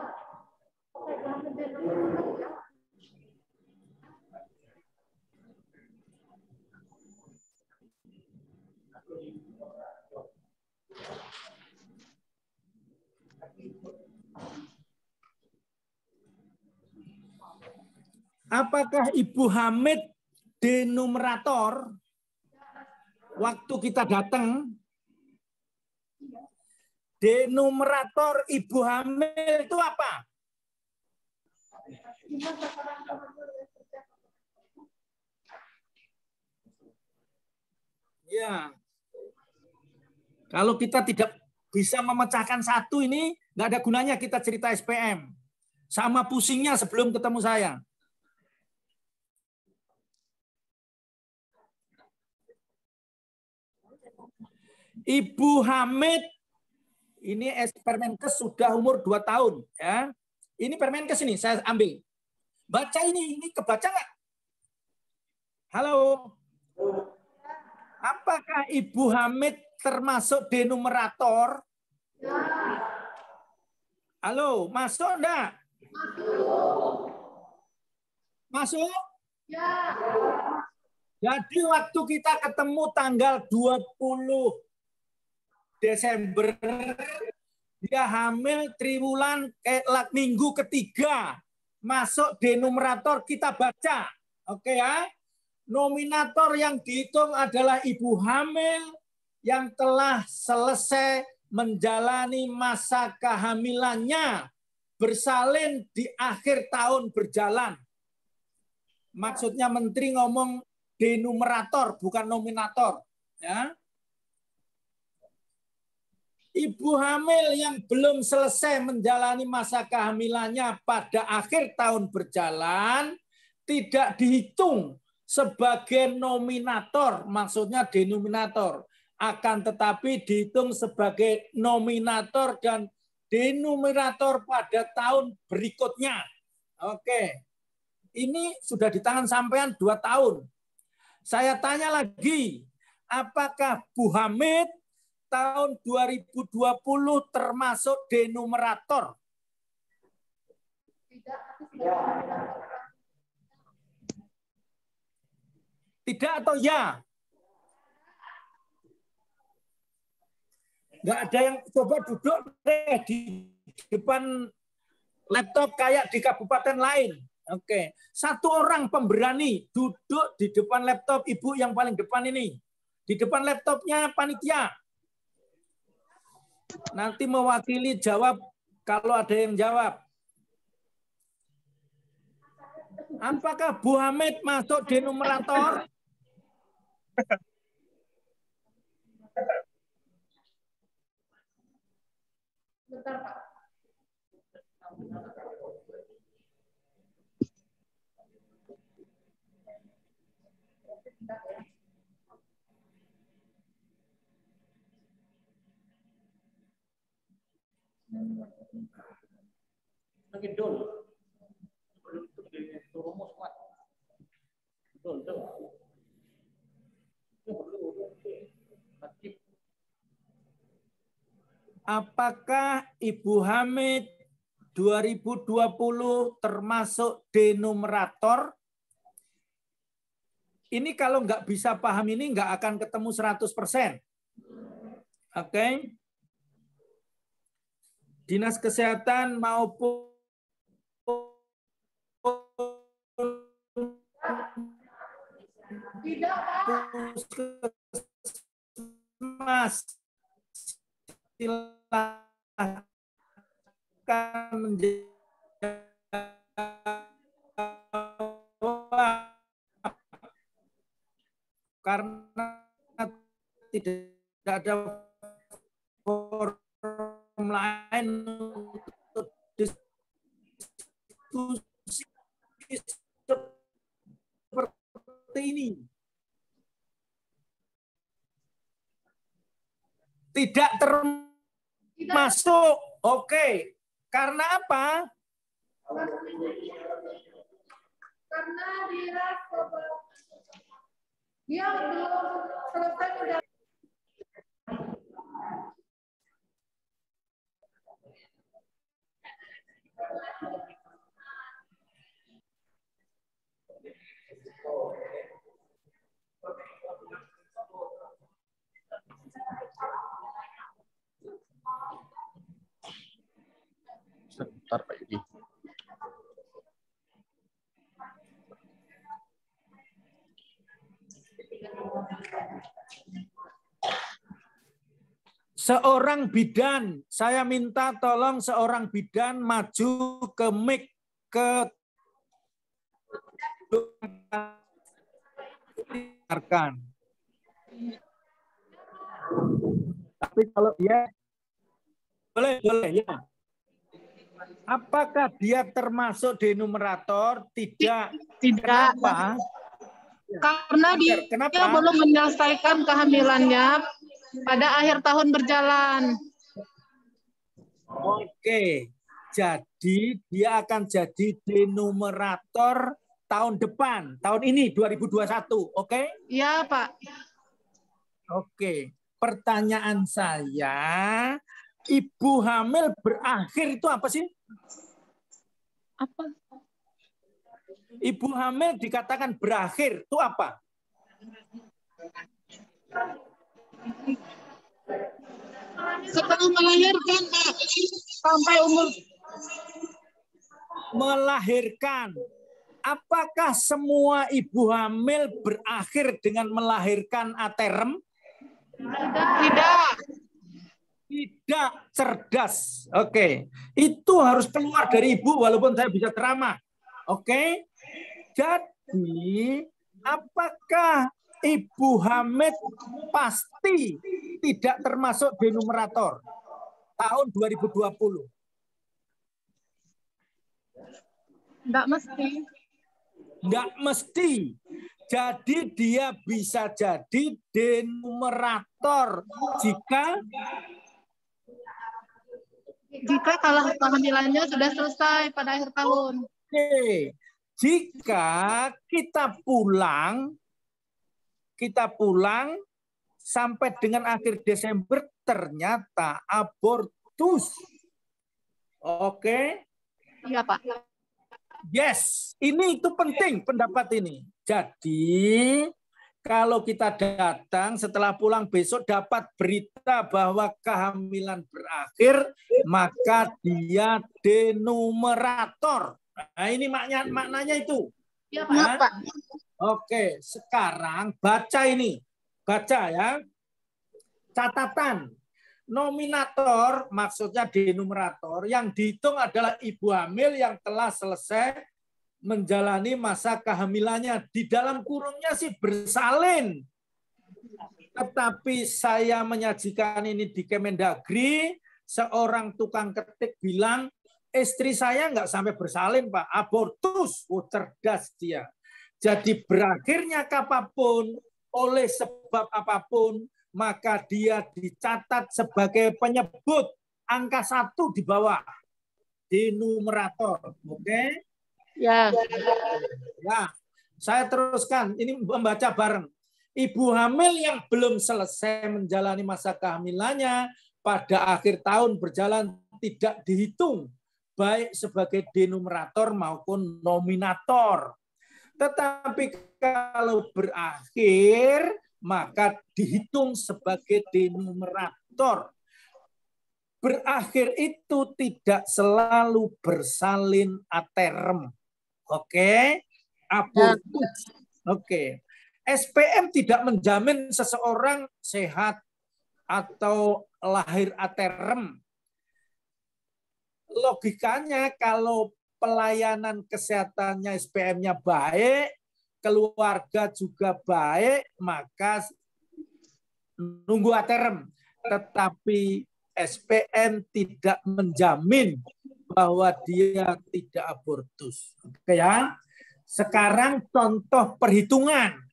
Apakah Ibu Hamid denumerator? Waktu kita datang, denumerator Ibu Hamid itu apa? Ya, kalau kita tidak bisa memecahkan satu ini, nggak ada gunanya kita cerita SPM. Sama pusingnya sebelum ketemu saya. Ibu Hamid, ini Permenkes sudah umur 2 tahun. Ya. Ini Permenkes ini, saya ambil. Baca ini kebaca nggak? Halo? Apakah Ibu Hamid termasuk denumerator? Halo, masuk enggak? Masuk? Ya. Jadi waktu kita ketemu tanggal 20 Desember, dia hamil triwulan minggu ketiga. Masuk denumerator, kita baca. Oke ya? Nominator yang dihitung adalah ibu hamil yang telah selesai menjalani masa kehamilannya, bersalin di akhir tahun berjalan. Maksudnya menteri ngomong denumerator, bukan nominator. Ya. Ibu hamil yang belum selesai menjalani masa kehamilannya pada akhir tahun berjalan tidak dihitung sebagai nominator, maksudnya denominator. Akan tetapi dihitung sebagai nominator dan denumerator pada tahun berikutnya. Oke. Ini sudah di tangan sampean 2 tahun. Saya tanya lagi, apakah Bu Hamid tahun 2020 termasuk denumerator? Tidak atau ya? Nggak ada yang coba duduk deh di depan laptop kayak di kabupaten lain. Oke, 1 orang pemberani duduk di depan laptop ibu yang paling depan ini. Di depan laptopnya panitia. Nanti mewakili jawab kalau ada yang jawab. Apakah Bu Hamid masuk denumerator? Bentar, Pak. Apakah Ibu Hamid 2020 termasuk denumerator? Ini kalau nggak bisa paham ini nggak akan ketemu 100%. Oke. Dinas Kesehatan maupun Puskesmas silakan menjawab karena tidak ada forum lain untuk diskusi seperti ini. Tidak termasuk. Oke. Karena apa? Karena dia belum selesai menjalani. Sebentar Pak Yudi. Seorang bidan, saya minta tolong seorang bidan maju ke mic ke dengarkan. Tapi kalau dia boleh ya. Apakah dia termasuk di numerator? Tidak. Tidak. Kenapa? Karena dia Kenapa? belum menyelesaikan kehamilannya pada akhir tahun berjalan. Oke. Jadi dia akan jadi di numerator tahun depan, tahun ini 2021. Oke? Iya, Pak. Oke. Pertanyaan saya, ibu hamil berakhir itu apa sih? Apa? Ibu hamil dikatakan berakhir itu apa? Setelah melahirkan, Pak, sampai umur Melahirkan. Apakah semua ibu hamil berakhir dengan melahirkan aterem? tidak. Tidak, cerdas. Oke. Itu harus keluar dari ibu walaupun saya bisa ceramah. Oke. Jadi, apakah ibu hamil pasti tidak termasuk di numerator tahun 2020? Tidak mesti. Enggak mesti. Jadi dia bisa jadi denumerator jika kalau kehamilannya sudah selesai pada akhir tahun. Oke. Jika kita pulang sampai dengan akhir Desember ternyata abortus. Oke. Iya, Pak. Yes, itu penting pendapat ini. Jadi kalau kita datang setelah pulang besok dapat berita bahwa kehamilan berakhir, maka dia denumerator. Nah, ini maknanya itu. Iya, Pak. Oke, sekarang baca ini. Baca ya. Catatan. Nominator maksudnya denumerator yang dihitung adalah ibu hamil yang telah selesai menjalani masa kehamilannya. Di dalam kurungnya sih bersalin. Tetapi saya menyajikan ini di Kemendagri, seorang tukang ketik bilang, istri saya nggak sampai bersalin, Pak. Abortus. Oh, cerdas dia. Jadi berakhirnya kapanpun, oleh sebab apapun, maka dia dicatat sebagai penyebut angka 1 di bawah. Denumerator. Oke? Ya. Ya, saya teruskan. Ini membaca bareng. Ibu hamil yang belum selesai menjalani masa kehamilannya pada akhir tahun berjalan tidak dihitung baik sebagai denumerator maupun nominator. Tetapi kalau berakhir maka dihitung sebagai denumerator. abortor. Berakhir itu tidak selalu bersalin aterem. Oke? Abortus. Oke. SPM tidak menjamin seseorang sehat atau lahir aterem. Logikanya kalau pelayanan kesehatannya SPM-nya baik, keluarga juga baik, maka nunggu aterem. Tetapi SPM tidak menjamin bahwa dia tidak abortus. Oke ya. Sekarang contoh perhitungan.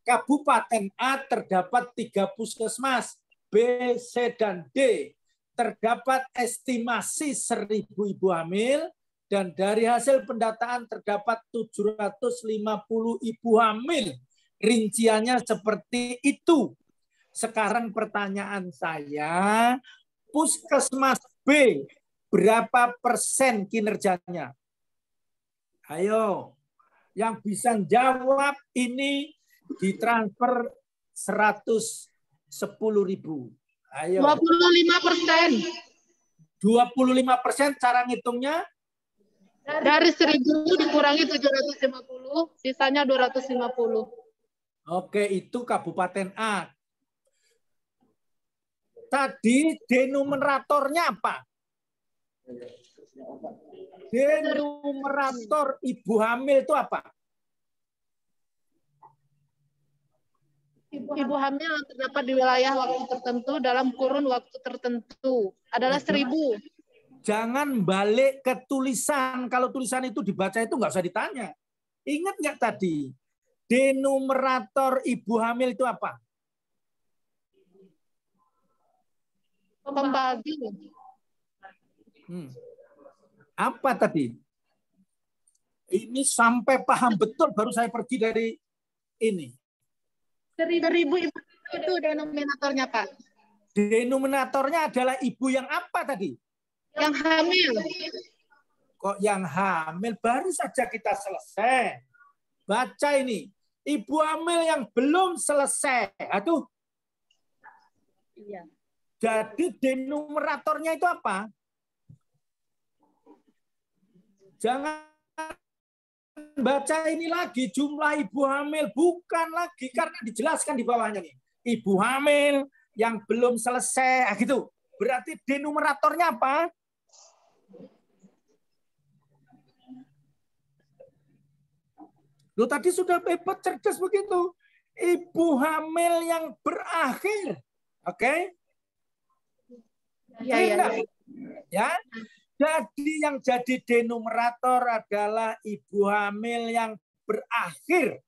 Kabupaten A terdapat 3 puskesmas, B, C, dan D. Terdapat estimasi 1.000 ibu hamil, dan dari hasil pendataan terdapat 750 ibu hamil. Rinciannya seperti itu. Sekarang pertanyaan saya, puskesmas B berapa persen kinerjanya? Ayo, yang bisa jawab ini ditransfer 110.000. Ayo. 25%. 25% cara ngitungnya? Dari 1.000 dikurangi 750, sisanya 250. Oke, itu Kabupaten A. Tadi denumeratornya apa? Denumerator ibu hamil itu apa? Ibu hamil yang terdapat di wilayah waktu tertentu dalam kurun waktu tertentu adalah 1.000. Jangan balik ke tulisan. Kalau tulisan itu dibaca itu nggak usah ditanya. Ingat nggak tadi? Denumerator ibu hamil itu apa? Pembagi. Apa tadi? Ini sampai paham betul baru saya pergi dari ini. 1.000 ibu itu denominatornya, Pak. Denominatornya adalah ibu yang apa tadi? Yang hamil. Kok yang hamil? Baru saja kita selesai. Baca ini. Ibu hamil yang belum selesai. Aduh. Iya. Jadi denumeratornya itu apa? Jangan baca ini lagi jumlah ibu hamil. Bukan lagi. Karena dijelaskan di bawahnya nih. Ibu hamil yang belum selesai. Nah, gitu. Berarti denumeratornya apa? Loh, tadi sudah hebat, cerdas begitu. Ibu hamil yang berakhir. Oke? Ya. Jadi yang jadi denumerator adalah ibu hamil yang berakhir.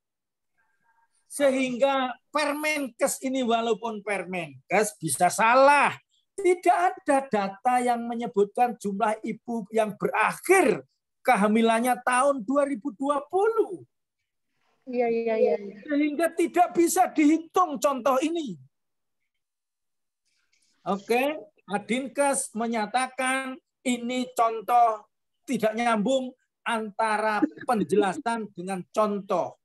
Sehingga Permenkes ini walaupun Permenkes bisa salah. Tidak ada data yang menyebutkan jumlah ibu yang berakhir kehamilannya tahun 2020. Iya. Sehingga tidak bisa dihitung contoh ini. Oke, Adinkes menyatakan ini contoh tidak nyambung antara penjelasan dengan contoh.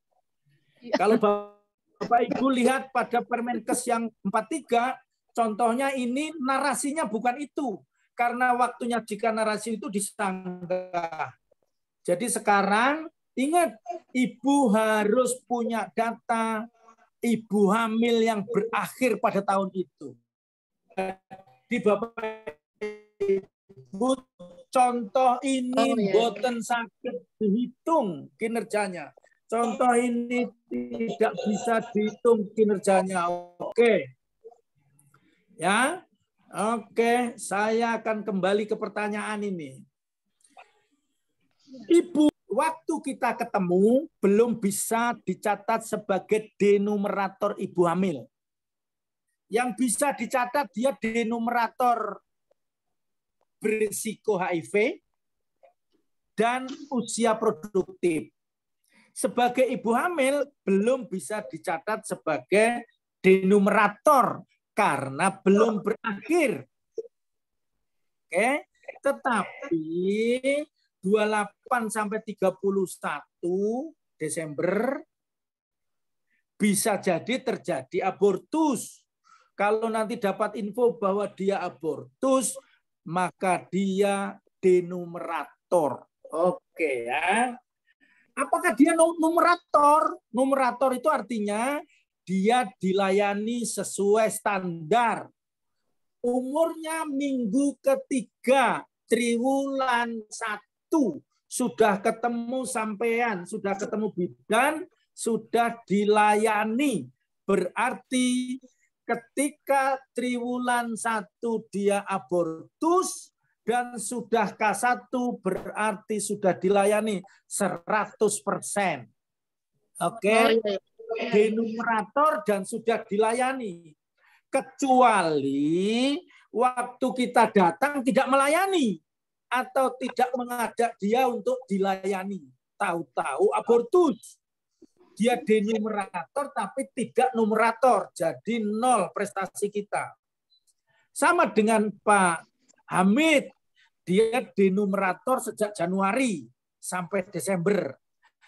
Kalau Bapak Ibu lihat pada Permenkes yang 43, contohnya ini narasinya bukan itu. Karena waktunya jika narasi itu disanggah. Jadi sekarang ingat, ibu harus punya data ibu hamil yang berakhir pada tahun itu. Di Bapak Ibu, contoh ini boten sakit dihitung kinerjanya. Contoh ini tidak bisa dihitung kinerjanya. Oke. Ya. Oke, saya akan kembali ke pertanyaan ini. Ibu, waktu kita ketemu belum bisa dicatat sebagai denumerator ibu hamil. Yang bisa dicatat dia denumerator berisiko HIV dan usia produktif. Sebagai ibu hamil belum bisa dicatat sebagai denumerator karena belum berakhir. Oke, tetapi 28 sampai 31 Desember bisa jadi terjadi abortus. Kalau nanti dapat info bahwa dia abortus, maka dia denumerator. Oke ya. Apakah dia numerator? Numerator itu artinya dia dilayani sesuai standar. Umurnya minggu ketiga, triwulan 1. Sudah ketemu sampean, sudah ketemu bidan, sudah dilayani. Berarti ketika triwulan 1 dia abortus dan sudah K1 berarti sudah dilayani 100%. Oke. Denumerator dan sudah dilayani. Kecuali waktu kita datang tidak melayani atau tidak mengajak dia untuk dilayani. Tahu-tahu abortus. Dia denumerator tapi tidak numerator. Jadi 0 prestasi kita. Sama dengan Pak Hamid. Dia denumerator sejak Januari sampai Desember.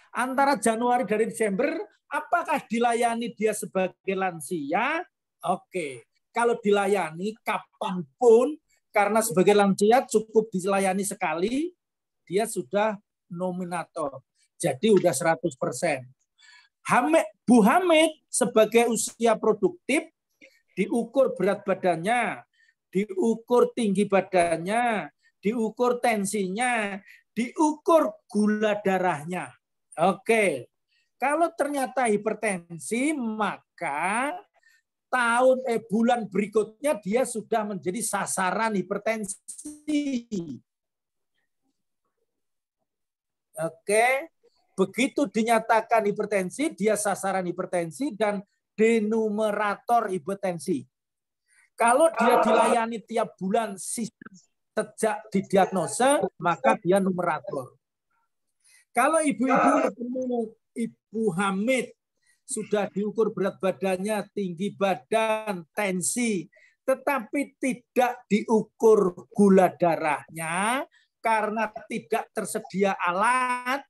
Antara Januari dari Desember, apakah dilayani dia sebagai lansia? Oke. Kalau dilayani kapanpun, karena sebagai lansia cukup dilayani sekali, dia sudah nominator. Jadi udah 100%. Bu Hamid sebagai usia produktif diukur berat badannya, diukur tinggi badannya, diukur tensinya, diukur gula darahnya. Oke. Kalau ternyata hipertensi, maka bulan berikutnya dia sudah menjadi sasaran hipertensi. Oke. Begitu dinyatakan hipertensi, dia sasaran hipertensi dan denumerator hipertensi. Kalau dia dilayani tiap bulan sejak didiagnosa, maka dia numerator. Kalau ibu-ibu ketemu Ibu Hamid, sudah diukur berat badannya, tinggi badan, tensi, tetapi tidak diukur gula darahnya karena tidak tersedia alat,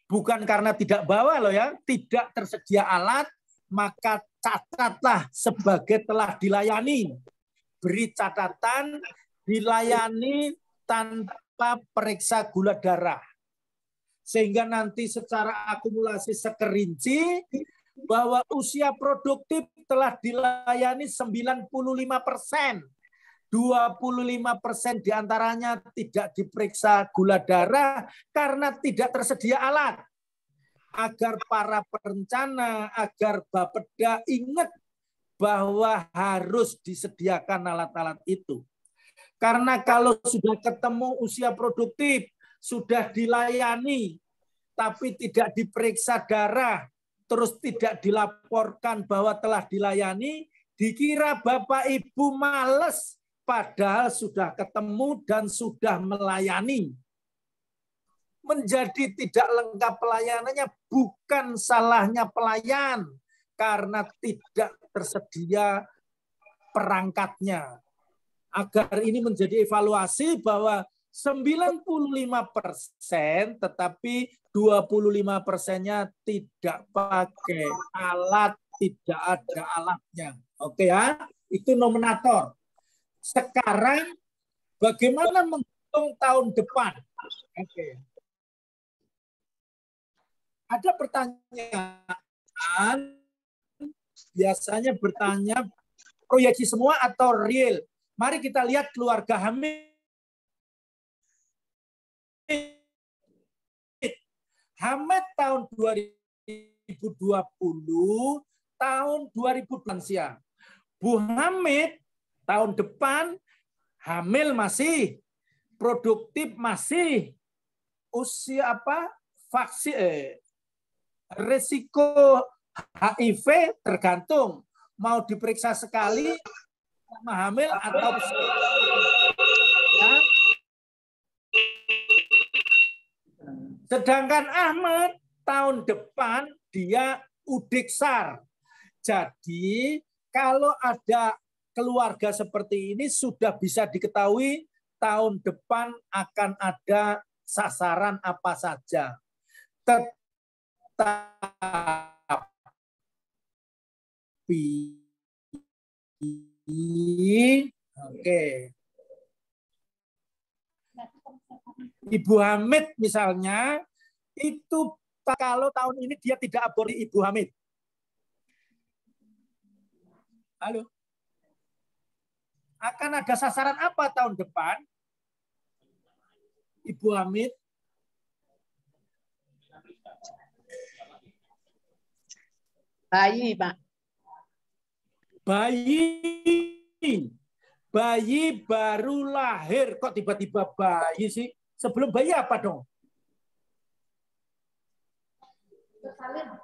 bukan karena tidak bawa loh ya, tidak tersedia alat, maka catatlah sebagai telah dilayani. Beri catatan dilayani tanpa periksa gula darah. Sehingga nanti secara akumulasi sekerinci bahwa usia produktif telah dilayani 95%. 25% diantaranya tidak diperiksa gula darah karena tidak tersedia alat. Agar para perencana, agar Bapeda ingat bahwa harus disediakan alat-alat itu. Karena kalau sudah ketemu usia produktif, sudah dilayani, tapi tidak diperiksa darah, terus tidak dilaporkan bahwa telah dilayani, dikira Bapak Ibu males, padahal sudah ketemu dan sudah melayani. Menjadi tidak lengkap pelayanannya bukan salahnya pelayan, karena tidak tersedia perangkatnya. Agar ini menjadi evaluasi bahwa 95% tetapi 25%-nya tidak pakai alat, tidak ada alatnya. Oke ya, itu nominator. Sekarang bagaimana menghitung tahun depan? Oke. Ada pertanyaan, biasanya bertanya proyeksi semua atau real. Mari kita lihat keluarga Hamid. Hamid tahun 2020, tahun 2000 lansia. Bu Hamid tahun depan hamil masih, produktif masih, usia apa? Vaksin, risiko HIV tergantung mau diperiksa sekali sama hamil atau ya. Sedangkan Ahmad tahun depan dia udiksar. Jadi kalau ada keluarga seperti ini sudah bisa diketahui tahun depan akan ada sasaran apa saja. Tetapi Oke. Ibu Hamid misalnya, itu kalau tahun ini dia tidak aborsi Ibu Hamid. Halo. Akan ada sasaran apa tahun depan? Ibu Hamid. Bayi, Pak. Bayi baru lahir. Kok tiba-tiba bayi sih? Sebelum bayi apa dong?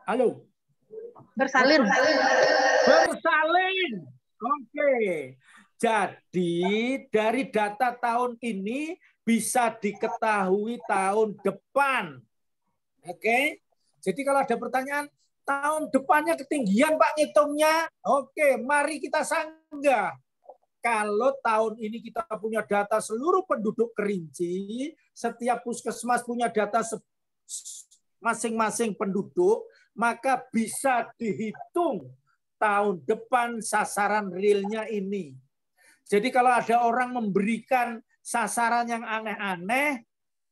Halo. Bersalin. Bersalin. Oke. Jadi dari data tahun ini bisa diketahui tahun depan. Oke. Jadi kalau ada pertanyaan, tahun depannya ketinggian Pak ngitungnya. Oke, mari kita sanggah. Kalau tahun ini kita punya data seluruh penduduk Kerinci, setiap puskesmas punya data masing-masing penduduk, maka bisa dihitung tahun depan sasaran realnya ini. Jadi kalau ada orang memberikan sasaran yang aneh-aneh,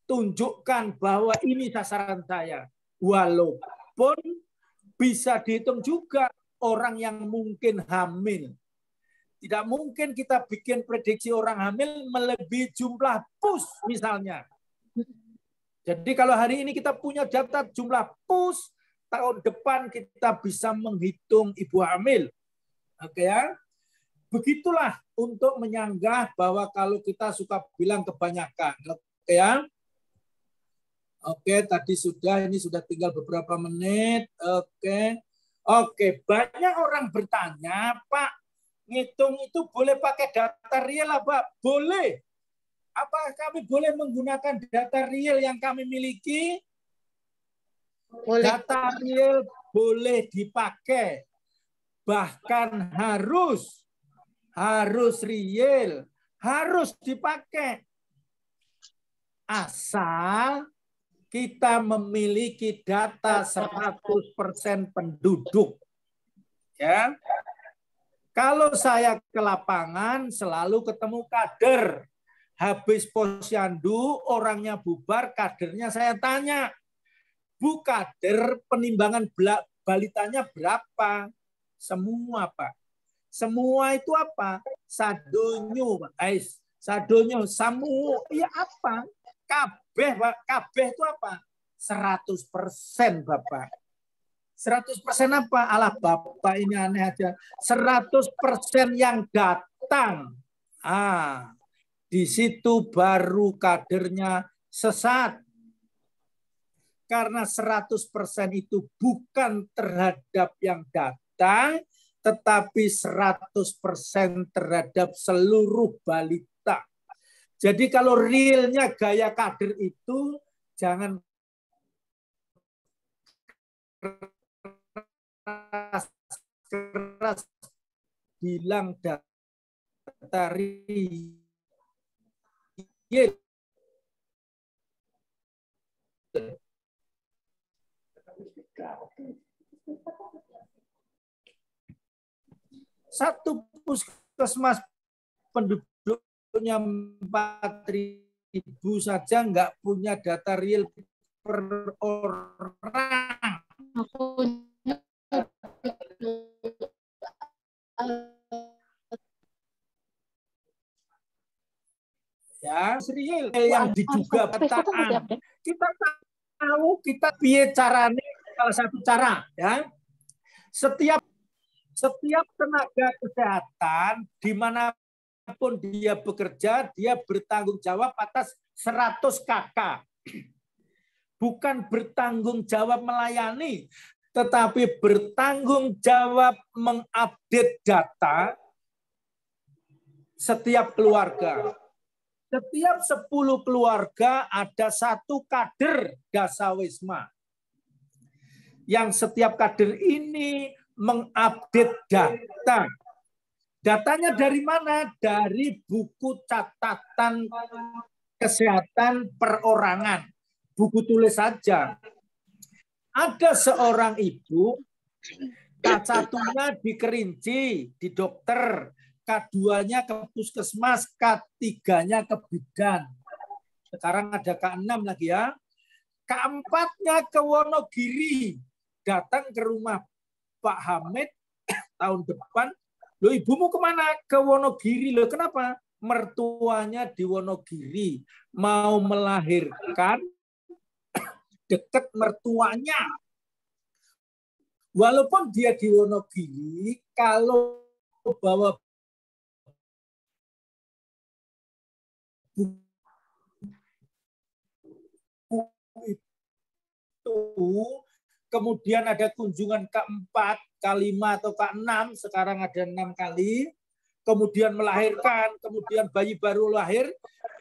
tunjukkan bahwa ini sasaran saya. Walaupun bisa dihitung juga orang yang mungkin hamil. Tidak mungkin kita bikin prediksi orang hamil melebihi jumlah pus misalnya. Jadi kalau hari ini kita punya data jumlah pus, tahun depan kita bisa menghitung ibu hamil. Oke ya. Begitulah untuk menyanggah bahwa kalau kita suka bilang kebanyakan. Oke ya. Oke, tadi sudah, ini sudah tinggal beberapa menit. Oke, banyak orang bertanya, Pak, ngitung itu boleh pakai data real apa? Boleh. Apakah kami boleh menggunakan data real yang kami miliki? Boleh. Data real boleh dipakai. Bahkan harus real, harus dipakai. Asal kita memiliki data 100% penduduk. Ya. Kalau saya ke lapangan selalu ketemu kader. Habis posyandu, orangnya bubar, kadernya saya tanya, Bu kader, penimbangan balitanya berapa? Semua, Pak. Semua itu apa? Sadonyo, Pak. Sadonyo, samu, iya apa? Kabeh, Pak. Kabeh itu apa? 100%, Bapak. 100% apa? Alah Bapak ini aneh aja. 100% yang datang. Di situ baru kadernya sesat. Karena 100% itu bukan terhadap yang datang, tetapi 100% terhadap seluruh balita. Jadi kalau realnya gaya kader itu, jangan keras bilang data real. Satu puskesmas penduduknya 4.000 saja nggak punya data real per orang. Ya, real yang diduga petaan. Kita tahu kita piye carane, salah satu cara ya. Setiap tenaga kesehatan dimanapun dia bekerja, dia bertanggung jawab atas 100 KK. Bukan bertanggung jawab melayani, tetapi bertanggung jawab mengupdate data setiap keluarga. Setiap 10 keluarga ada 1 kader Dasawisma. Yang setiap kader ini mengupdate data. Datanya dari mana? Dari buku catatan kesehatan perorangan. Buku tulis saja. Ada seorang ibu, K1-nya di Kerinci, di dokter. K2-nya ke puskesmas, K3-nya ke bidan. Sekarang ada K6 lagi ya. K4-nya ke Wonogiri. Datang ke rumah Pak Hamid tahun depan. Loh, ibumu kemana? Ke Wonogiri. Loh, kenapa? Mertuanya di Wonogiri. Mau melahirkan dekat mertuanya. Walaupun dia di Wonogiri, kalau bawa itu, kemudian ada kunjungan K4, K5 atau K6, sekarang ada 6 kali, kemudian melahirkan, kemudian bayi baru lahir,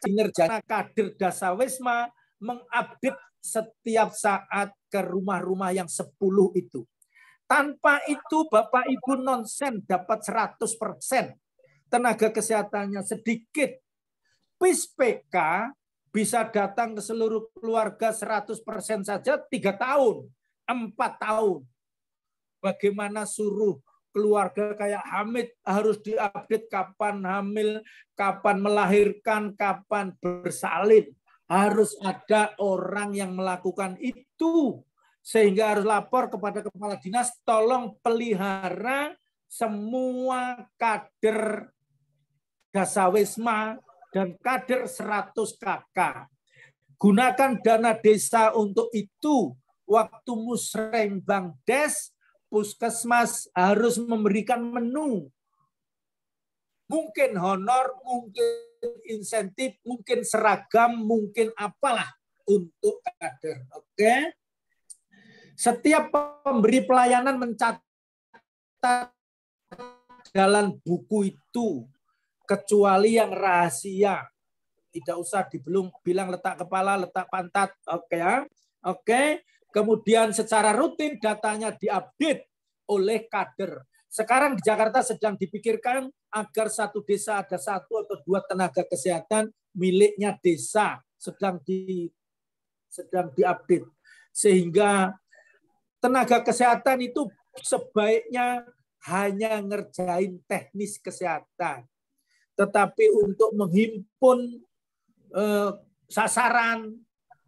kinerja kader Dasawisma mengupdate setiap saat ke rumah-rumah yang 10 itu. Tanpa itu Bapak Ibu nonsen dapat 100%. Tenaga kesehatannya sedikit. PIS PK bisa datang ke seluruh keluarga 100% saja 3 tahun, 4 tahun. Bagaimana suruh keluarga kayak Hamid harus diupdate kapan hamil, kapan melahirkan, kapan bersalin. Harus ada orang yang melakukan itu. Sehingga harus lapor kepada kepala dinas, tolong pelihara semua kader Dasawisma dan kader 100 KK. Gunakan dana desa untuk itu. Waktu musrengbang des, puskesmas harus memberikan menu. Mungkin honor, mungkin insentif, mungkin seragam, mungkin apalah untuk kader. Oke? Setiap pemberi pelayanan mencatat dalam buku itu, kecuali yang rahasia. Tidak usah bilang letak kepala, letak pantat. Oke ya. Oke. Kemudian secara rutin datanya diupdate oleh kader. Sekarang di Jakarta sedang dipikirkan agar satu desa ada 1 atau 2 tenaga kesehatan miliknya desa, sedang diupdate. Sehingga tenaga kesehatan itu sebaiknya hanya ngerjain teknis kesehatan. Tetapi untuk menghimpun sasaran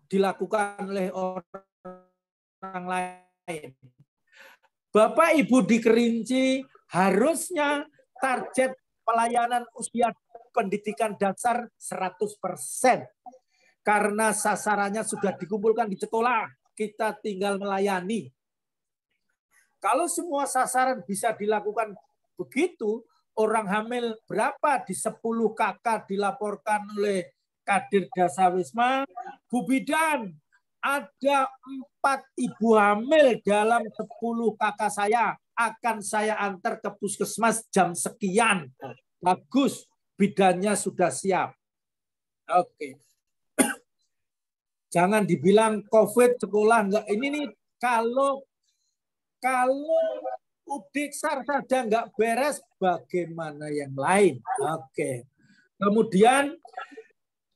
dilakukan oleh orang lain. Bapak Ibu di Kerinci harusnya target pelayanan usia pendidikan dasar 100%. Karena sasarannya sudah dikumpulkan di sekolah, kita tinggal melayani. Kalau semua sasaran bisa dilakukan begitu, orang hamil berapa di 10 KK dilaporkan oleh kader Dasawisma, Bu Bidan, ada 4 ibu hamil dalam 10 KK saya, akan saya antar ke puskesmas jam sekian. Bagus, bidannya sudah siap. Oke. Jangan dibilang COVID sekolah enggak. Ini nih kalau Udiksar saja nggak beres, bagaimana yang lain? Oke. Kemudian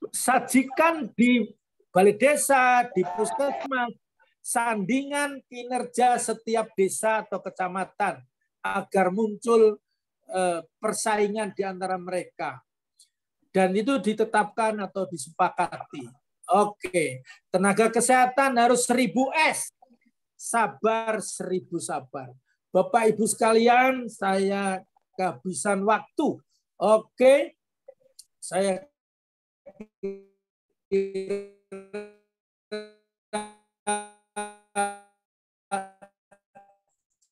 sajikan di balai desa, di puskesmas, sandingan kinerja setiap desa atau kecamatan agar muncul persaingan di antara mereka. Dan itu ditetapkan atau disepakati. Oke. Tenaga kesehatan harus 1000 S. Sabar 1000 sabar. Bapak Ibu sekalian, saya kehabisan waktu. Oke. Saya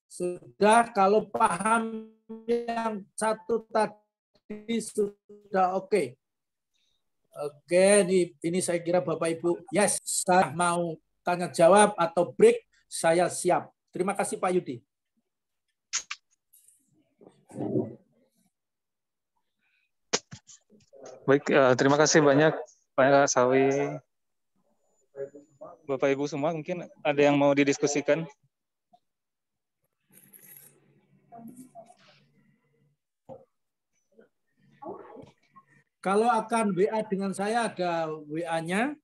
sudah, kalau paham yang satu tadi sudah oke. Oke, ini saya kira Bapak Ibu, yes, saya mau tanya jawab atau break, saya siap. Terima kasih Pak Yudi. Baik, terima kasih banyak Pak Sawi. Bapak Ibu semua, mungkin ada yang mau didiskusikan? Kalau akan WA dengan saya, ada WA-nya.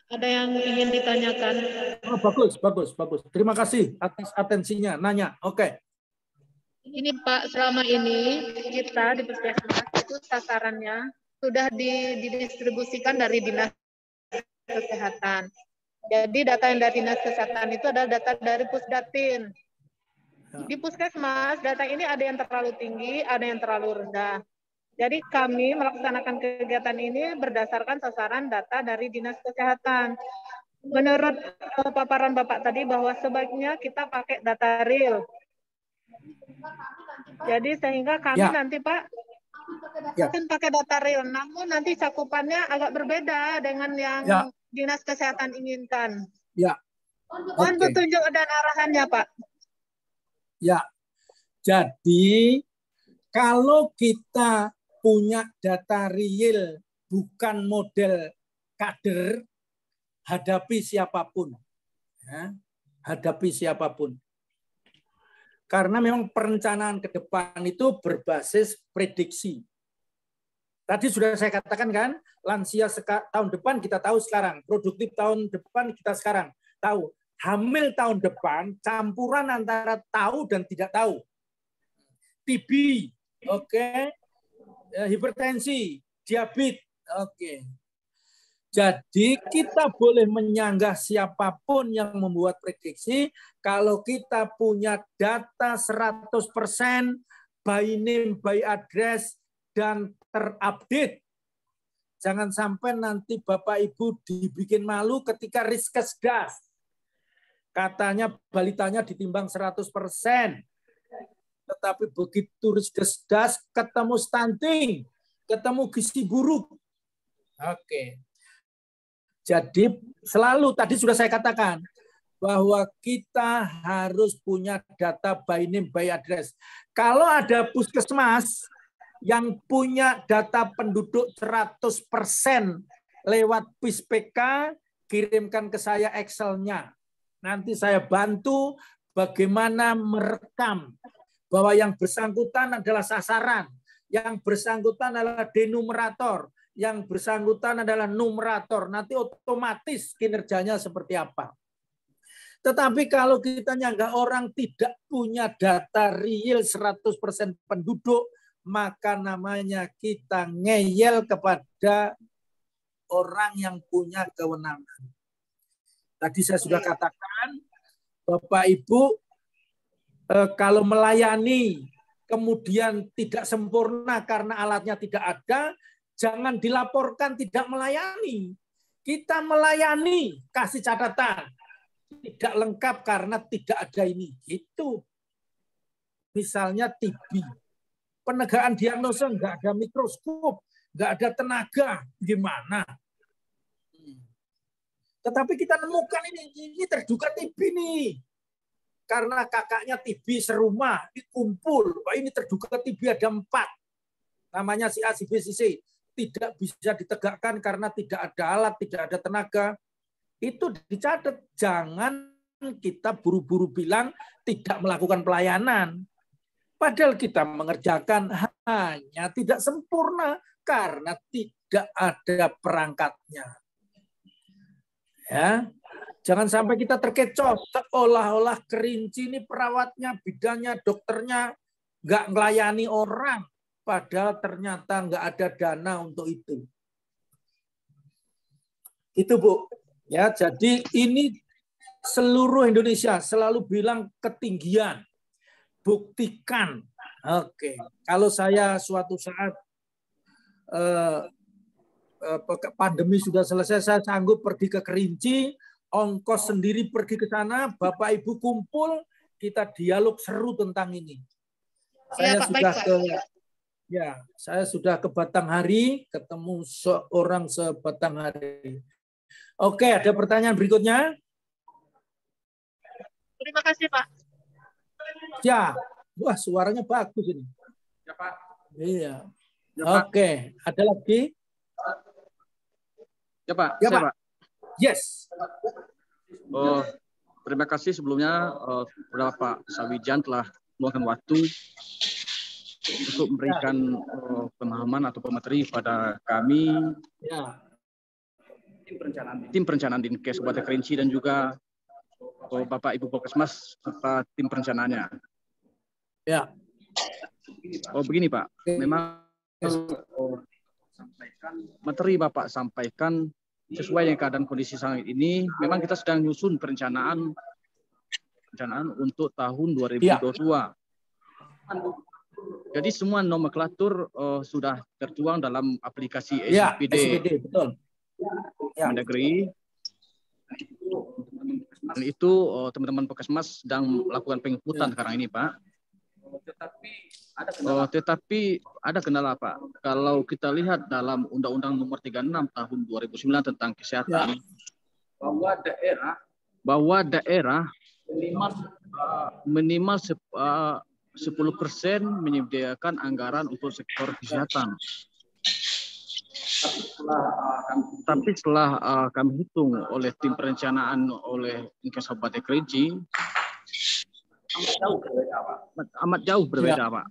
Ada yang ingin ditanyakan? Oh, bagus. Terima kasih atas atensinya. Nanya, oke. Ini Pak, selama ini kita di Puskesmas itu sasarannya sudah didistribusikan dari Dinas Kesehatan. Jadi data yang dari Dinas Kesehatan itu adalah data dari Pusdatin. Di Puskesmas, data ini ada yang terlalu tinggi, ada yang terlalu rendah. Jadi kami melaksanakan kegiatan ini berdasarkan sasaran data dari Dinas Kesehatan. Menurut paparan Bapak tadi bahwa sebaiknya kita pakai data real. Jadi sehingga kami nanti Pak akan pakai data real, namun nanti cakupannya agak berbeda dengan yang Dinas Kesehatan inginkan. Ya. Mohon petunjuk dan arahannya Pak. Ya. Jadi kalau kita punya data real, bukan model kader, hadapi siapapun. Ya, hadapi siapapun. Karena memang perencanaan ke depan itu berbasis prediksi. Tadi sudah saya katakan kan, lansia tahun depan kita tahu sekarang, produktif tahun depan kita sekarang tahu. Hamil tahun depan, campuran antara tahu dan tidak tahu. TB, hipertensi, diabetes, Jadi kita boleh menyanggah siapapun yang membuat prediksi kalau kita punya data 100% by name, by address, dan terupdate. Jangan sampai nanti Bapak Ibu dibikin malu ketika Riskesdas. Katanya balitanya ditimbang 100%. Tetapi begitu Riskesdas ketemu stunting, ketemu gizi buruk. Jadi selalu tadi sudah saya katakan bahwa kita harus punya data by name, by address. Kalau ada puskesmas yang punya data penduduk 100% lewat PIS-PK, kirimkan ke saya Excel-nya. Nanti saya bantu bagaimana merekam bahwa yang bersangkutan adalah sasaran, yang bersangkutan adalah denumerator, yang bersangkutan adalah numerator. Nanti otomatis kinerjanya seperti apa. Tetapi kalau kita nyanggah orang tidak punya data real 100% penduduk, maka namanya kita ngeyel kepada orang yang punya kewenangan. Tadi saya sudah katakan, Bapak Ibu, kalau melayani kemudian tidak sempurna karena alatnya tidak ada, jangan dilaporkan tidak melayani. Kita melayani, kasih catatan. Tidak lengkap karena tidak ada ini. Itu. Misalnya TB. Penegakan diagnosa nggak ada mikroskop, nggak ada tenaga. Gimana? Tetapi kita nemukan ini terduga TB nih. Karena kakaknya TB serumah, dikumpul. Wah, ini terduga TB ada 4. Namanya si A, si B, si C. Tidak bisa ditegakkan karena tidak ada alat, tidak ada tenaga. Itu dicatat. Jangan kita buru-buru bilang tidak melakukan pelayanan. Padahal kita mengerjakan hanya tidak sempurna karena tidak ada perangkatnya. Ya, jangan sampai kita terkecoh seolah-olah Kerinci ini perawatnya, bidannya, dokternya nggak melayani orang, padahal ternyata nggak ada dana untuk itu. Itu Bu. Ya, jadi ini seluruh Indonesia selalu bilang ketinggian. Buktikan. Oke. Kalau saya suatu saat pandemi sudah selesai, saya sanggup pergi ke Kerinci, ongkos sendiri pergi ke sana, Bapak Ibu kumpul, kita dialog seru tentang ini. Saya sudah ke Ya, saya sudah ke Batanghari, ketemu seorang seBatanghari. Oke, ada pertanyaan berikutnya? Terima kasih, Pak. Ya, wah suaranya bagus ini. Ya, Pak. Iya. Ya, Pak. Oke, ada lagi? Ya, Pak. Ya, Saya, Pak. Pak. Yes. Terima kasih sebelumnya kepada Pak Sawijan telah meluangkan waktu untuk memberikan pemahaman atau pemateri pada kami, Ya. tim perencanaan Dinkes Kabupaten Kerinci dan juga Bapak Ibu Pokesmas serta tim perencanaannya. Ya. Begini Pak, memang materi Bapak sampaikan sesuai dengan keadaan kondisi saat ini, memang kita sedang menyusun perencanaan untuk tahun 2022. Ya. Jadi semua nomenklatur sudah tertuang dalam aplikasi SPD. SPD, betul. Ya. Mendagri. Dan itu teman-teman Pokesmas sedang melakukan penginputan sekarang ini, Pak. Tetapi ada kendala, Pak. Kalau kita lihat dalam Undang-Undang Nomor 36 Tahun 2009 tentang kesehatan, bahwa daerah minimal 10% menyediakan anggaran untuk sektor kesehatan. Tapi setelah kami hitung oleh tim perencanaan oleh Dinkes Kabupaten Kerinci, amat jauh berbeda, Pak.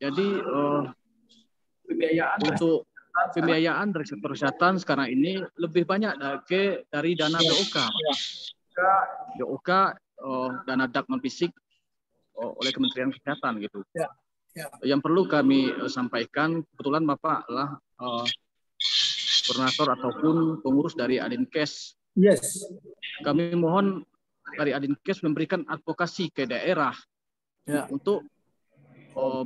Jadi untuk pembiayaan dari sektor kesehatan sekarang ini lebih banyak dari dana DOK. DOK, dana DAK non fisik oleh Kementerian Kesehatan gitu. Yang perlu kami sampaikan, kebetulan Bapak adalah koordinator ataupun pengurus dari Adinkes. Yes. Kami mohon dari Adinkes memberikan advokasi ke daerah untuk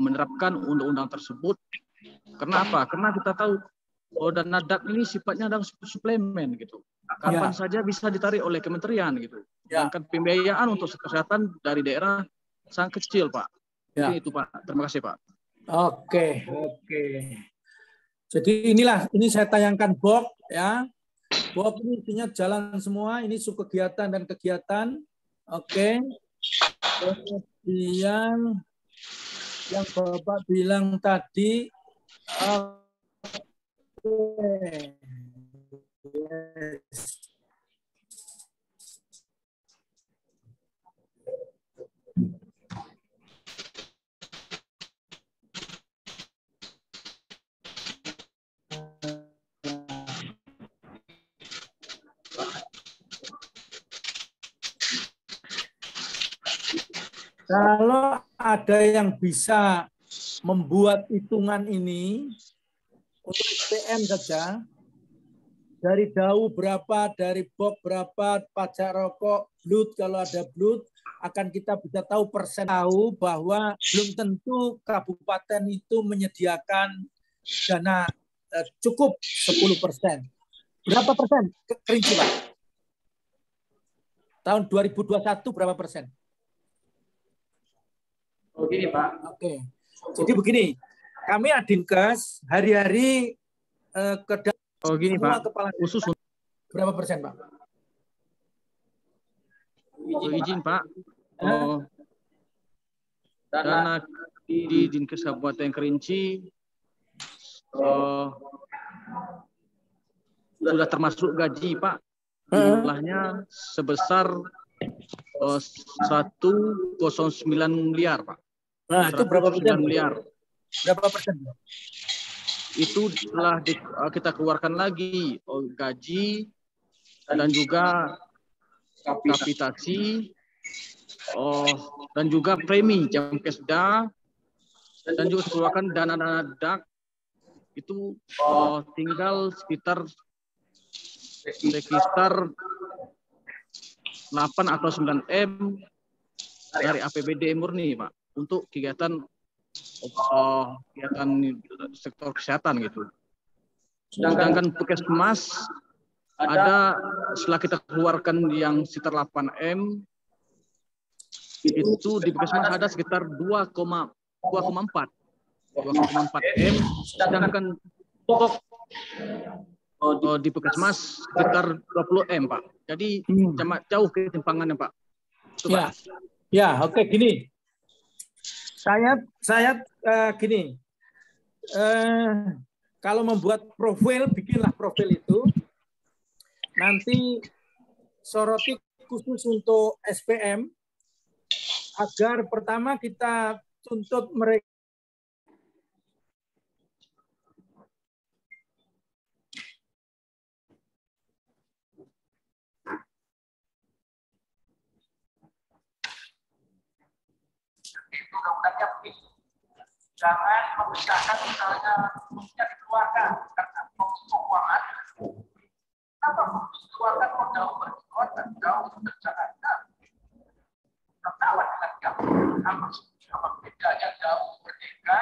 menerapkan undang-undang tersebut. Karena apa? Karena kita tahu dana DAK ini sifatnya adalah suplemen gitu. Kapan saja bisa ditarik oleh kementerian gitu. Sedangkan pembiayaan untuk kesehatan dari daerah sangat kecil, Pak. Jadi itu, Pak. Terima kasih, Pak. Oke. Jadi ini saya tayangkan box ya. Box ini isinya jalan semua. Ini sub kegiatan dan kegiatan. Oke. Kemudian yang Bapak bilang tadi, yes. Kalau ada yang bisa membuat hitungan ini untuk SPM saja, dari DAU berapa, dari BOK berapa, pajak rokok, BLUT, kalau ada BLUT, akan kita bisa tahu persen, tahu bahwa belum tentu kabupaten itu menyediakan dana cukup 10%. Berapa persen Kerinci, Pak? Tahun 2021 berapa persen? Begini, Pak. Oke. Jadi begini, kami Adinkes hari-hari gini, Pak. Kepala khusus berapa persen, Pak? Izin, Pak. Dana di Dinkes Kabupaten Kerinci sudah termasuk gaji, Pak. Jumlahnya sebesar 109 miliar, Pak. Nah, itu berapa persen? Miliar. Berapa persen? Itu telah kita keluarkan lagi gaji dan juga kapitasi dan juga premi Jamkesda dan juga keluarkan dana-dana DAK itu tinggal sekitar 8 atau 9 M dari APBD murni, Pak, untuk kegiatan sektor kesehatan gitu. Sedangkan Puskesmas ada setelah kita keluarkan yang sekitar 8 M itu di Puskesmas ada sekitar 2,4 2,4 M, sedangkan pokok di Puskesmas sekitar 20 M, Pak. Jadi jauh ketimpangannya, Pak. Ya, ya, oke, gini. Saya gini. Kalau membuat profil, bikinlah profil itu. Nanti soroti khusus untuk SPM agar pertama kita tuntut mereka undang-undangnya begini. Jangan memisahkan misalnya fungsinya dikeluarkan karena fungsi keuangan. Kenapa fungsi keuangan mau jauh berikut dan jauh pekerjaan? Tertawa dengan yang apa bedanya jauh berbeda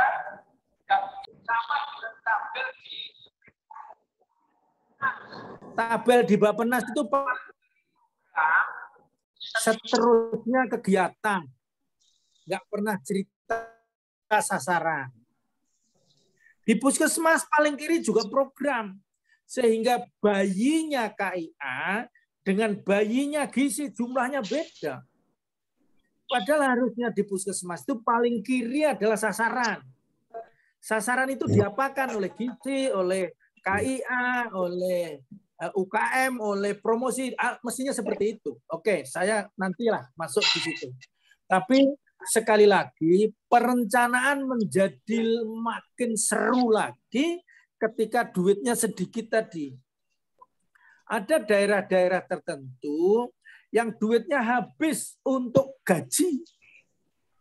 yang sama dengan tabel di Bappenas itu seterusnya kegiatan. Nggak pernah cerita sasaran. Di Puskesmas paling kiri juga program. Sehingga bayinya KIA dengan bayinya gizi jumlahnya beda. Padahal harusnya di Puskesmas itu paling kiri adalah sasaran. Sasaran itu diapakan oleh gizi, oleh KIA, oleh UKM, oleh promosi. Mestinya seperti itu. Oke, saya nantilah masuk di situ. Tapi sekali lagi, perencanaan menjadi makin seru lagi ketika duitnya sedikit tadi. Ada daerah-daerah tertentu yang duitnya habis untuk gaji.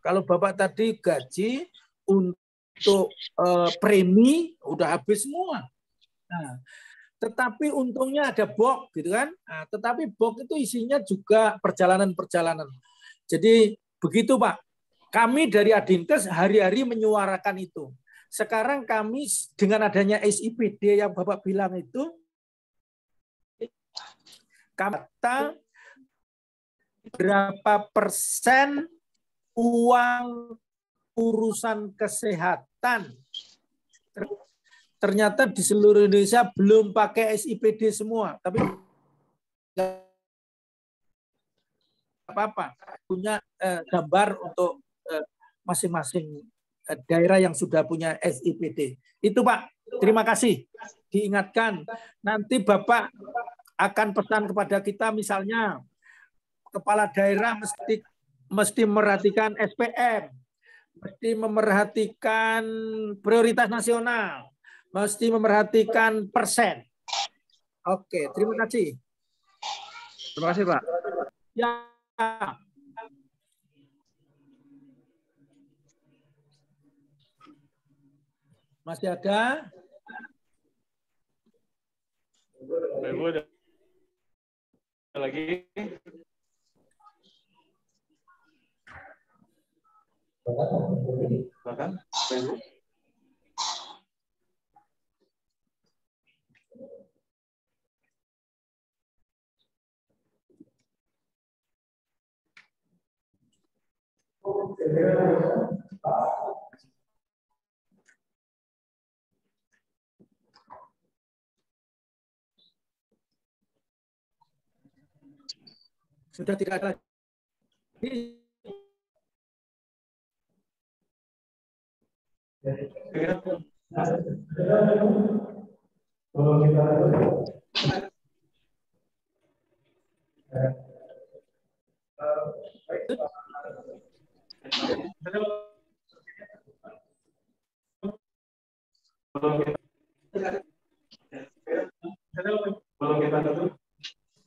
Kalau Bapak tadi gaji untuk premi, udah habis semua. Nah, tetapi untungnya ada BOK, gitu kan? Nah, tetapi BOK itu isinya juga perjalanan-perjalanan. Jadi begitu, Pak. Kami dari Adinkes hari-hari menyuarakan itu. Sekarang kami dengan adanya SIPD yang Bapak bilang itu, kata berapa persen uang urusan kesehatan. Ternyata di seluruh Indonesia belum pakai SIPD semua. Tapi apa-apa, punya gambar untuk masing-masing daerah yang sudah punya SIPD. Itu Pak, terima kasih. Diingatkan, nanti Bapak akan pesan kepada kita misalnya, kepala daerah mesti memperhatikan SPM, mesti memerhatikan prioritas nasional, mesti memerhatikan persen. Oke, terima kasih. Terima kasih, Pak. Ya. Masih ada? Ibu ada lagi? Silakan. Sudah tidak ada lagi.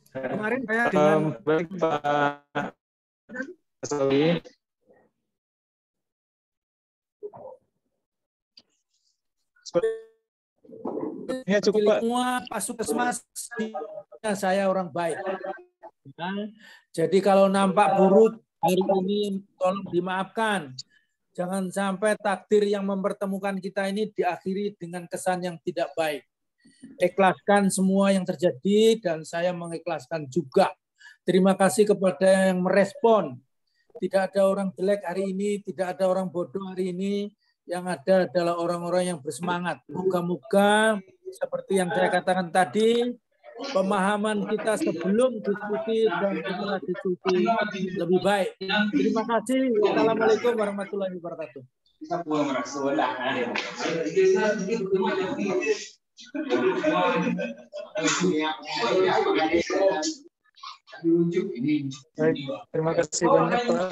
Kemarin saya dengan baik Pak Sawi. Ya cukup Pak. Semua Pak Puskesmas, saya orang baik. Nah, jadi kalau nampak buruk hari ini tolong dimaafkan. Jangan sampai takdir yang mempertemukan kita ini diakhiri dengan kesan yang tidak baik. Ikhlaskan semua yang terjadi dan saya mengikhlaskan juga. Terima kasih kepada yang merespon. Tidak ada orang jelek hari ini, tidak ada orang bodoh hari ini. yang ada adalah orang-orang yang bersemangat. Moga-moga seperti yang saya katakan tadi, pemahaman kita sebelum diskusi dan setelah diskusi lebih baik. Terima kasih. Wassalamualaikum warahmatullahi wabarakatuh. Baik, terima kasih banyak Pak.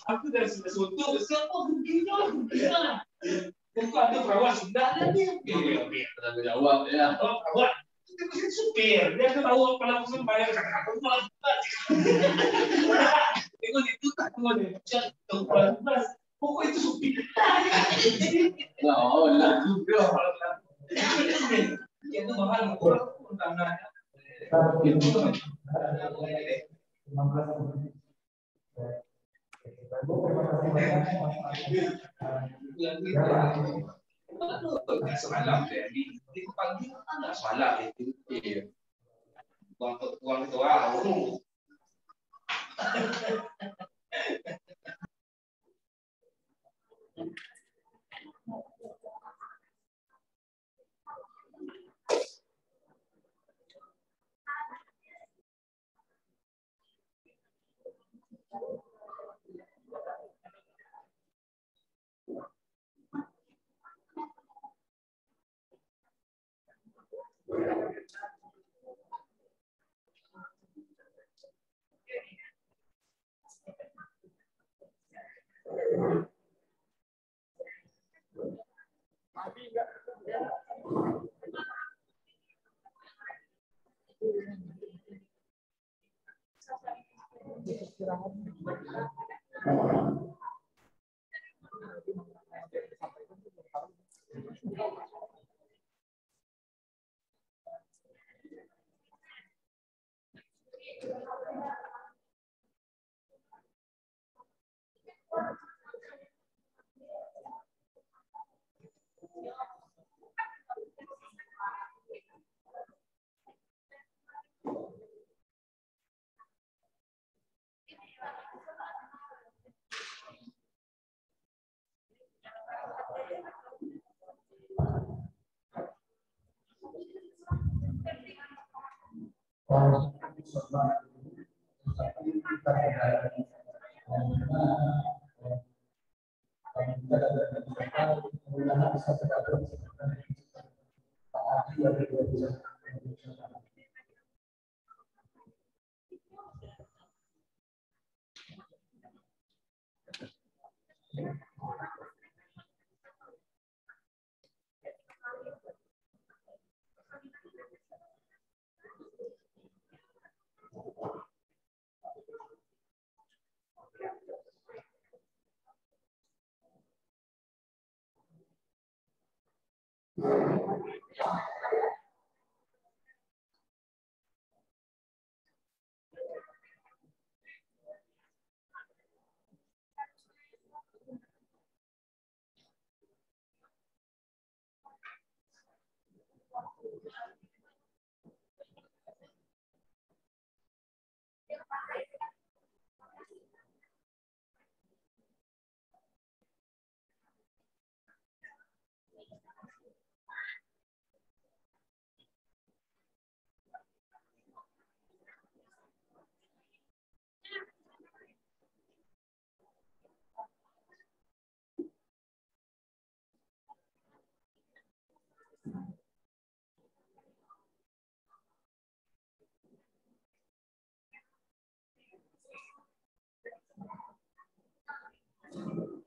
Aku dari Suntuk, siapa begini? Aku ada perawat Sunda dia. Tanggung jawab ya. Oh, perawat. Itu mesin supir. Dia tuh tahu kalau langsung bayar kakak aku malah. Tengok itu tak tahu deh. Jangan belas. Pokok itu supir. Oh, lah juga. Itu mahal kurang undangannya. Semalam di pagi ada salah itu. Uang itu awal. Thank you.